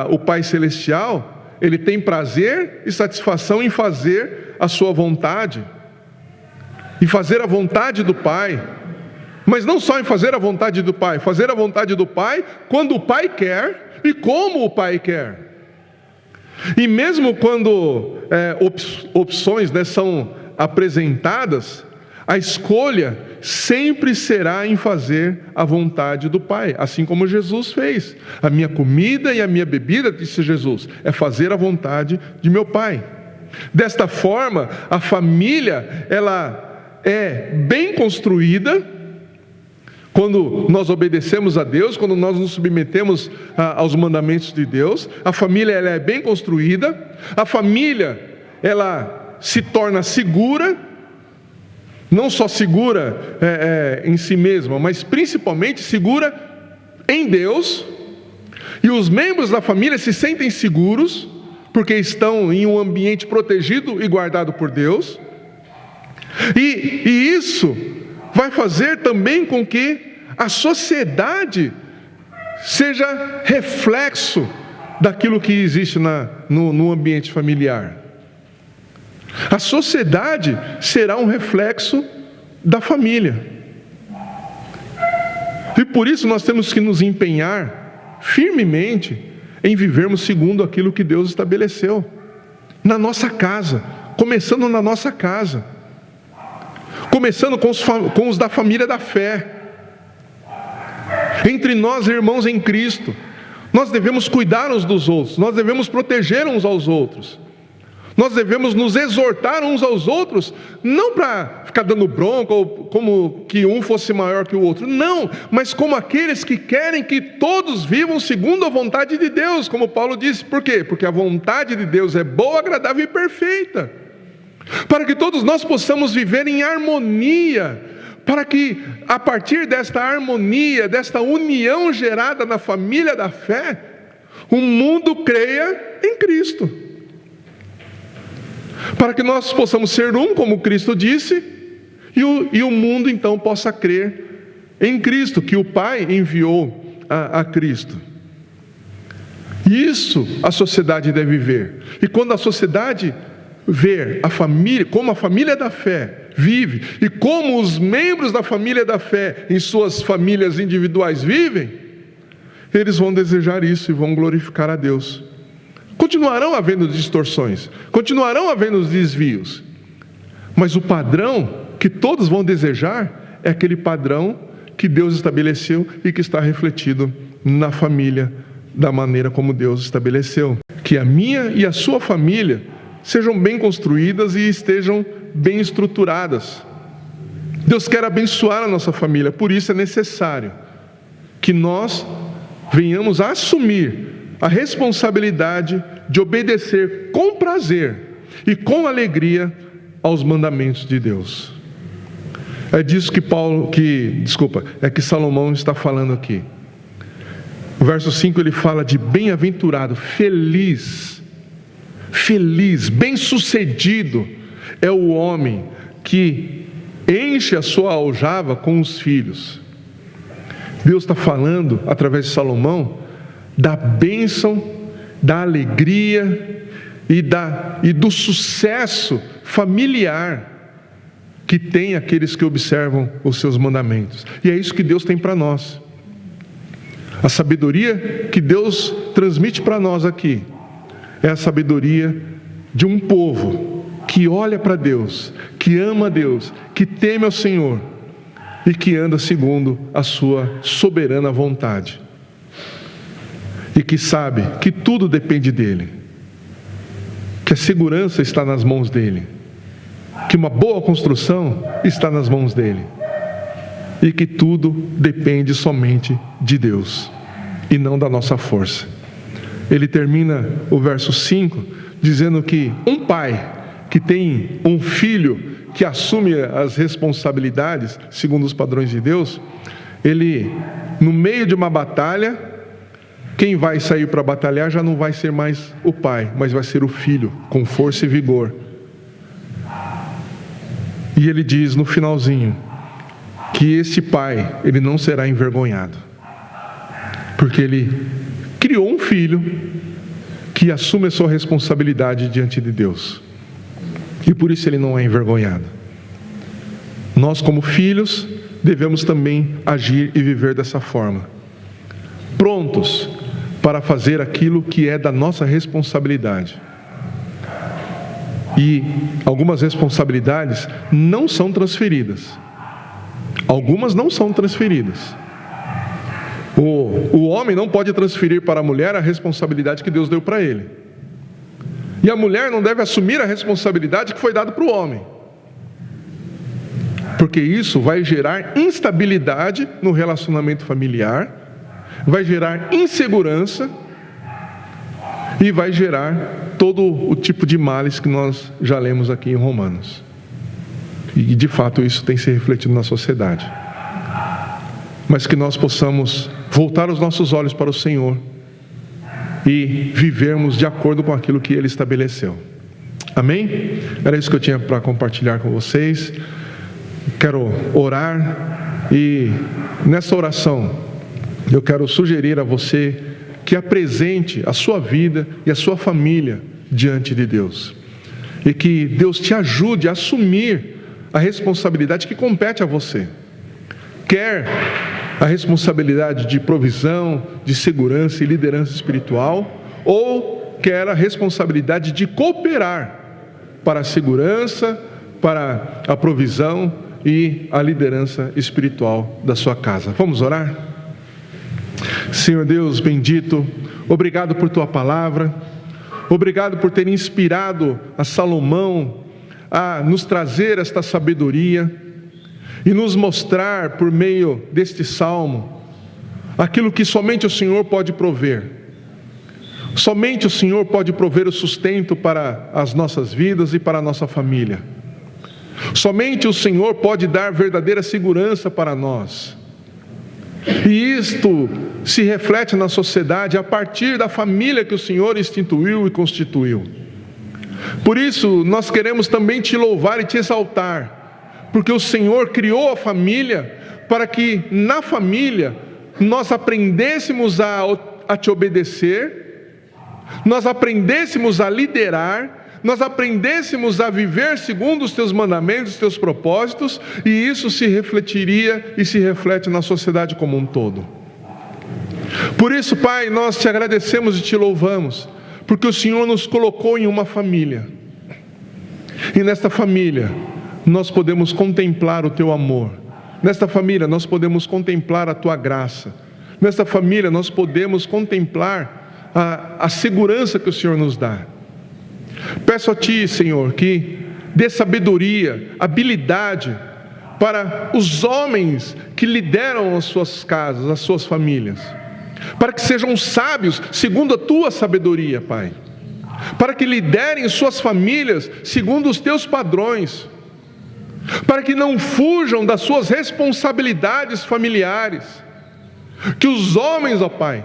o Pai Celestial, ele tem prazer e satisfação em fazer a sua vontade, em fazer a vontade do Pai. Mas não só em fazer a vontade do Pai, fazer a vontade do Pai quando o Pai quer e como o Pai quer. E mesmo quando opções são apresentadas, a escolha sempre será em fazer a vontade do Pai, assim como Jesus fez. A minha comida e a minha bebida, disse Jesus, é fazer a vontade de meu Pai. Desta forma, a família, ela é bem construída quando nós obedecemos a Deus, quando nós nos submetemos aos mandamentos de Deus. A família, ela é bem construída. A família, ela se torna segura, não só segura em si mesma, mas principalmente segura em Deus. E os membros da família se sentem seguros, porque estão em um ambiente protegido e guardado por Deus. E isso vai fazer também com que a sociedade seja reflexo daquilo que existe no ambiente familiar. A sociedade será um reflexo da família. E por isso nós temos que nos empenhar firmemente em vivermos segundo aquilo que Deus estabeleceu na nossa casa, começando na nossa casa, começando com os da família da fé. Entre nós, irmãos em Cristo, nós devemos cuidar uns dos outros, nós devemos proteger uns aos outros, nós devemos nos exortar uns aos outros, não para ficar dando bronca ou como que um fosse maior que o outro, não, mas como aqueles que querem que todos vivam segundo a vontade de Deus, como Paulo disse. Por quê? Porque a vontade de Deus é boa, agradável e perfeita, para que todos nós possamos viver em harmonia, para que a partir desta harmonia, desta união gerada na família da fé, o mundo creia em Cristo, para que nós possamos ser um, como Cristo disse, e o mundo então possa crer em Cristo, que o Pai enviou a Cristo. Isso a sociedade deve ver. E quando a sociedade ver a família, como a família da fé vive, e como os membros da família da fé em suas famílias individuais vivem, eles vão desejar isso e vão glorificar a Deus. Continuarão havendo distorções, continuarão havendo desvios, mas o padrão que todos vão desejar é aquele padrão que Deus estabeleceu e que está refletido na família da maneira como Deus estabeleceu. Que a minha e a sua família sejam bem construídas e estejam bem estruturadas. Deus quer abençoar a nossa família, por isso é necessário que nós venhamos a assumir a responsabilidade de obedecer com prazer e com alegria aos mandamentos de Deus. É disso que Salomão está falando aqui. O verso 5 ele fala de bem-aventurado, feliz, bem-sucedido é o homem que enche a sua aljava com os filhos. Deus está falando, através de Salomão, da bênção, da alegria e do sucesso familiar que tem aqueles que observam os seus mandamentos. E é isso que Deus tem para nós. A sabedoria que Deus transmite para nós aqui é a sabedoria de um povo que olha para Deus, que ama a Deus, que teme ao Senhor e que anda segundo a sua soberana vontade. E que sabe que tudo depende dele, que a segurança está nas mãos dele, que uma boa construção está nas mãos dele, e que tudo depende somente de Deus e não da nossa força. Ele termina o verso 5 dizendo que um pai que tem um filho que assume as responsabilidades segundo os padrões de Deus, ele, no meio de uma batalha, quem vai sair para batalhar já não vai ser mais o pai, mas vai ser o filho, com força e vigor. E ele diz no finalzinho que esse pai, ele não será envergonhado, porque ele criou um filho que assume a sua responsabilidade diante de Deus, e por isso ele não é envergonhado. Nós, como filhos, devemos também agir e viver dessa forma, prontos para fazer aquilo que é da nossa responsabilidade. E algumas responsabilidades não são transferidas. Algumas não são transferidas. O homem não pode transferir para a mulher a responsabilidade que Deus deu para ele. E a mulher não deve assumir a responsabilidade que foi dada para o homem. Porque isso vai gerar instabilidade no relacionamento familiar, vai gerar insegurança e vai gerar todo o tipo de males que nós já lemos aqui em Romanos. E de fato isso tem se refletido na sociedade. Mas que nós possamos voltar os nossos olhos para o Senhor e vivermos de acordo com aquilo que Ele estabeleceu. Amém? Era isso que eu tinha para compartilhar com vocês. Quero orar e nessa oração eu quero sugerir a você que apresente a sua vida e a sua família diante de Deus. E que Deus te ajude a assumir a responsabilidade que compete a você. Quer a responsabilidade de provisão, de segurança e liderança espiritual, ou quer a responsabilidade de cooperar para a segurança, para a provisão e a liderança espiritual da sua casa. Vamos orar? Senhor Deus bendito, obrigado por Tua palavra, obrigado por ter inspirado a Salomão a nos trazer esta sabedoria e nos mostrar por meio deste salmo aquilo que somente o Senhor pode prover. Somente o Senhor pode prover o sustento para as nossas vidas e para a nossa família. Somente o Senhor pode dar verdadeira segurança para nós. E isto se reflete na sociedade a partir da família que o Senhor instituiu e constituiu. Por isso, nós queremos também te louvar e te exaltar, porque o Senhor criou a família para que na família nós aprendêssemos a te obedecer, nós aprendêssemos a liderar, nós aprendêssemos a viver segundo os teus mandamentos, os teus propósitos, e isso se refletiria e se reflete na sociedade como um todo. Por isso, Pai, nós te agradecemos e te louvamos, porque o Senhor nos colocou em uma família, e nesta família nós podemos contemplar o teu amor, nesta família nós podemos contemplar a tua graça, nesta família nós podemos contemplar a segurança que o Senhor nos dá. Peço a Ti, Senhor, que dê sabedoria, habilidade para os homens que lideram as suas casas, as suas famílias, para que sejam sábios segundo a Tua sabedoria, Pai, para que liderem suas famílias segundo os Teus padrões, para que não fujam das suas responsabilidades familiares, que os homens, ó Pai,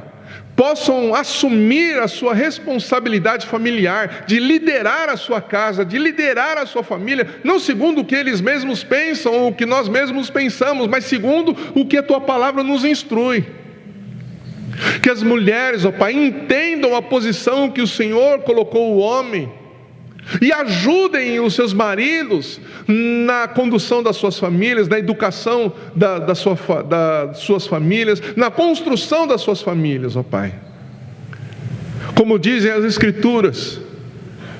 possam assumir a sua responsabilidade familiar, de liderar a sua casa, de liderar a sua família, não segundo o que eles mesmos pensam ou o que nós mesmos pensamos, mas segundo o que a Tua palavra nos instrui. Que as mulheres, ó Pai, entendam a posição que o Senhor colocou o homem, E ajudem os seus maridos na condução das suas famílias, na educação das suas famílias, na construção das suas famílias, ó Pai. Como dizem as Escrituras,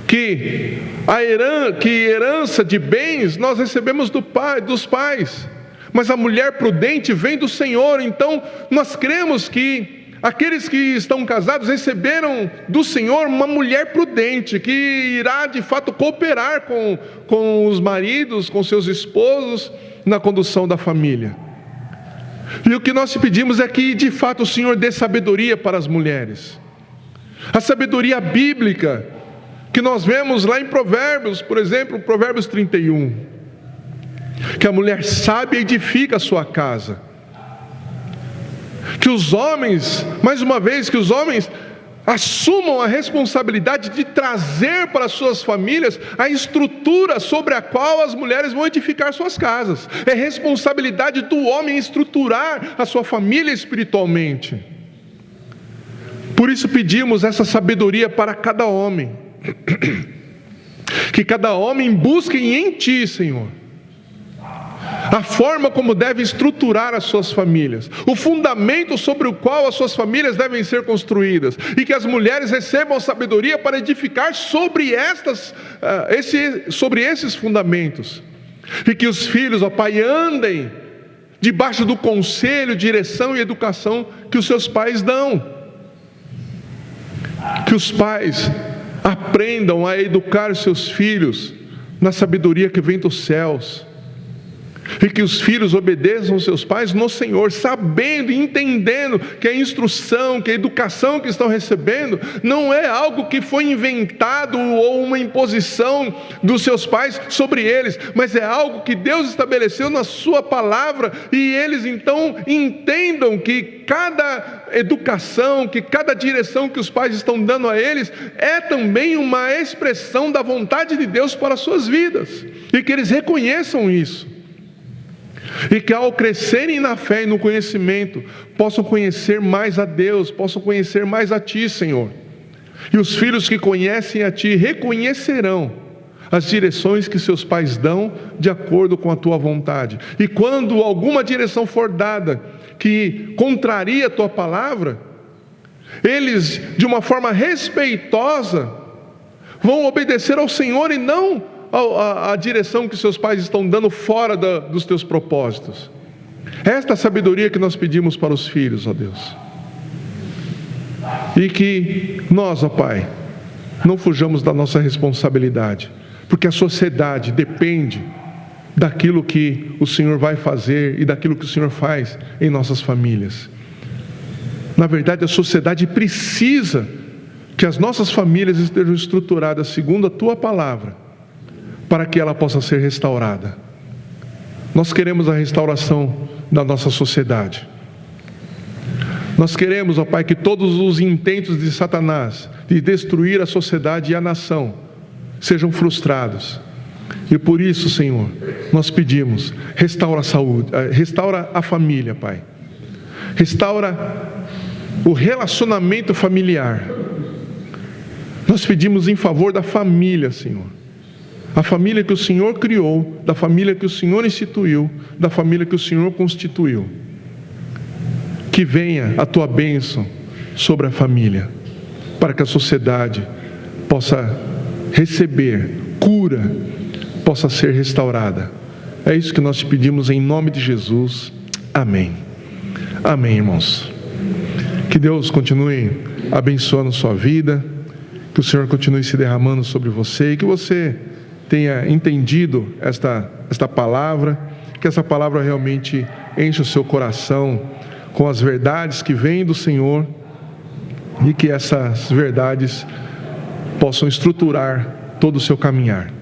que herança de bens nós recebemos dos pais, mas a mulher prudente vem do Senhor. Então nós cremos que aqueles que estão casados receberam do Senhor uma mulher prudente, que irá de fato cooperar com os maridos, com seus esposos, na condução da família. E o que nós te pedimos é que de fato o Senhor dê sabedoria para as mulheres, a sabedoria bíblica, que nós vemos lá em Provérbios, por exemplo, Provérbios 31, que a mulher sábia edifica a sua casa. Que os homens, mais uma vez, que os homens assumam a responsabilidade de trazer para as suas famílias a estrutura sobre a qual as mulheres vão edificar suas casas. É responsabilidade do homem estruturar a sua família espiritualmente. Por isso pedimos essa sabedoria para cada homem. Que cada homem busque em Ti, Senhor, a forma como deve estruturar as suas famílias, o fundamento sobre o qual as suas famílias devem ser construídas, e que as mulheres recebam sabedoria para edificar sobre esses fundamentos, e que os filhos, ó Pai, andem debaixo do conselho, direção e educação que os seus pais dão. Que os pais aprendam a educar os seus filhos na sabedoria que vem dos céus, e que os filhos obedeçam aos seus pais no Senhor, sabendo e entendendo que a instrução, que a educação que estão recebendo não é algo que foi inventado ou uma imposição dos seus pais sobre eles, mas é algo que Deus estabeleceu na sua palavra, e eles então entendam que cada educação, que cada direção que os pais estão dando a eles é também uma expressão da vontade de Deus para as suas vidas, e que eles reconheçam isso. E que ao crescerem na fé e no conhecimento, possam conhecer mais a Deus, possam conhecer mais a Ti, Senhor. E os filhos que conhecem a Ti reconhecerão as direções que seus pais dão de acordo com a Tua vontade. E quando alguma direção for dada que contraria a Tua palavra, eles, de uma forma respeitosa, vão obedecer ao Senhor e não a direção que seus pais estão dando fora dos teus propósitos. Esta é a sabedoria que nós pedimos para os filhos, ó Deus. E que nós, ó Pai, não fujamos da nossa responsabilidade, porque a sociedade depende daquilo que o Senhor vai fazer e daquilo que o Senhor faz em nossas famílias. Na verdade, a sociedade precisa que as nossas famílias estejam estruturadas segundo a Tua palavra, para que ela possa ser restaurada. Nós queremos a restauração da nossa sociedade. Nós queremos, ó Pai, que todos os intentos de Satanás de destruir a sociedade e a nação sejam frustrados. E por isso, Senhor, nós pedimos, restaura a saúde, restaura a família, Pai. Restaura o relacionamento familiar. Nós pedimos em favor da família, Senhor. A família que o Senhor criou, da família que o Senhor instituiu, da família que o Senhor constituiu. Que venha a Tua bênção sobre a família, para que a sociedade possa receber cura, possa ser restaurada. É isso que nós te pedimos em nome de Jesus. Amém. Amém, irmãos. Que Deus continue abençoando sua vida, que o Senhor continue se derramando sobre você, e que você tenha entendido esta palavra, que essa palavra realmente enche o seu coração com as verdades que vêm do Senhor, e que essas verdades possam estruturar todo o seu caminhar.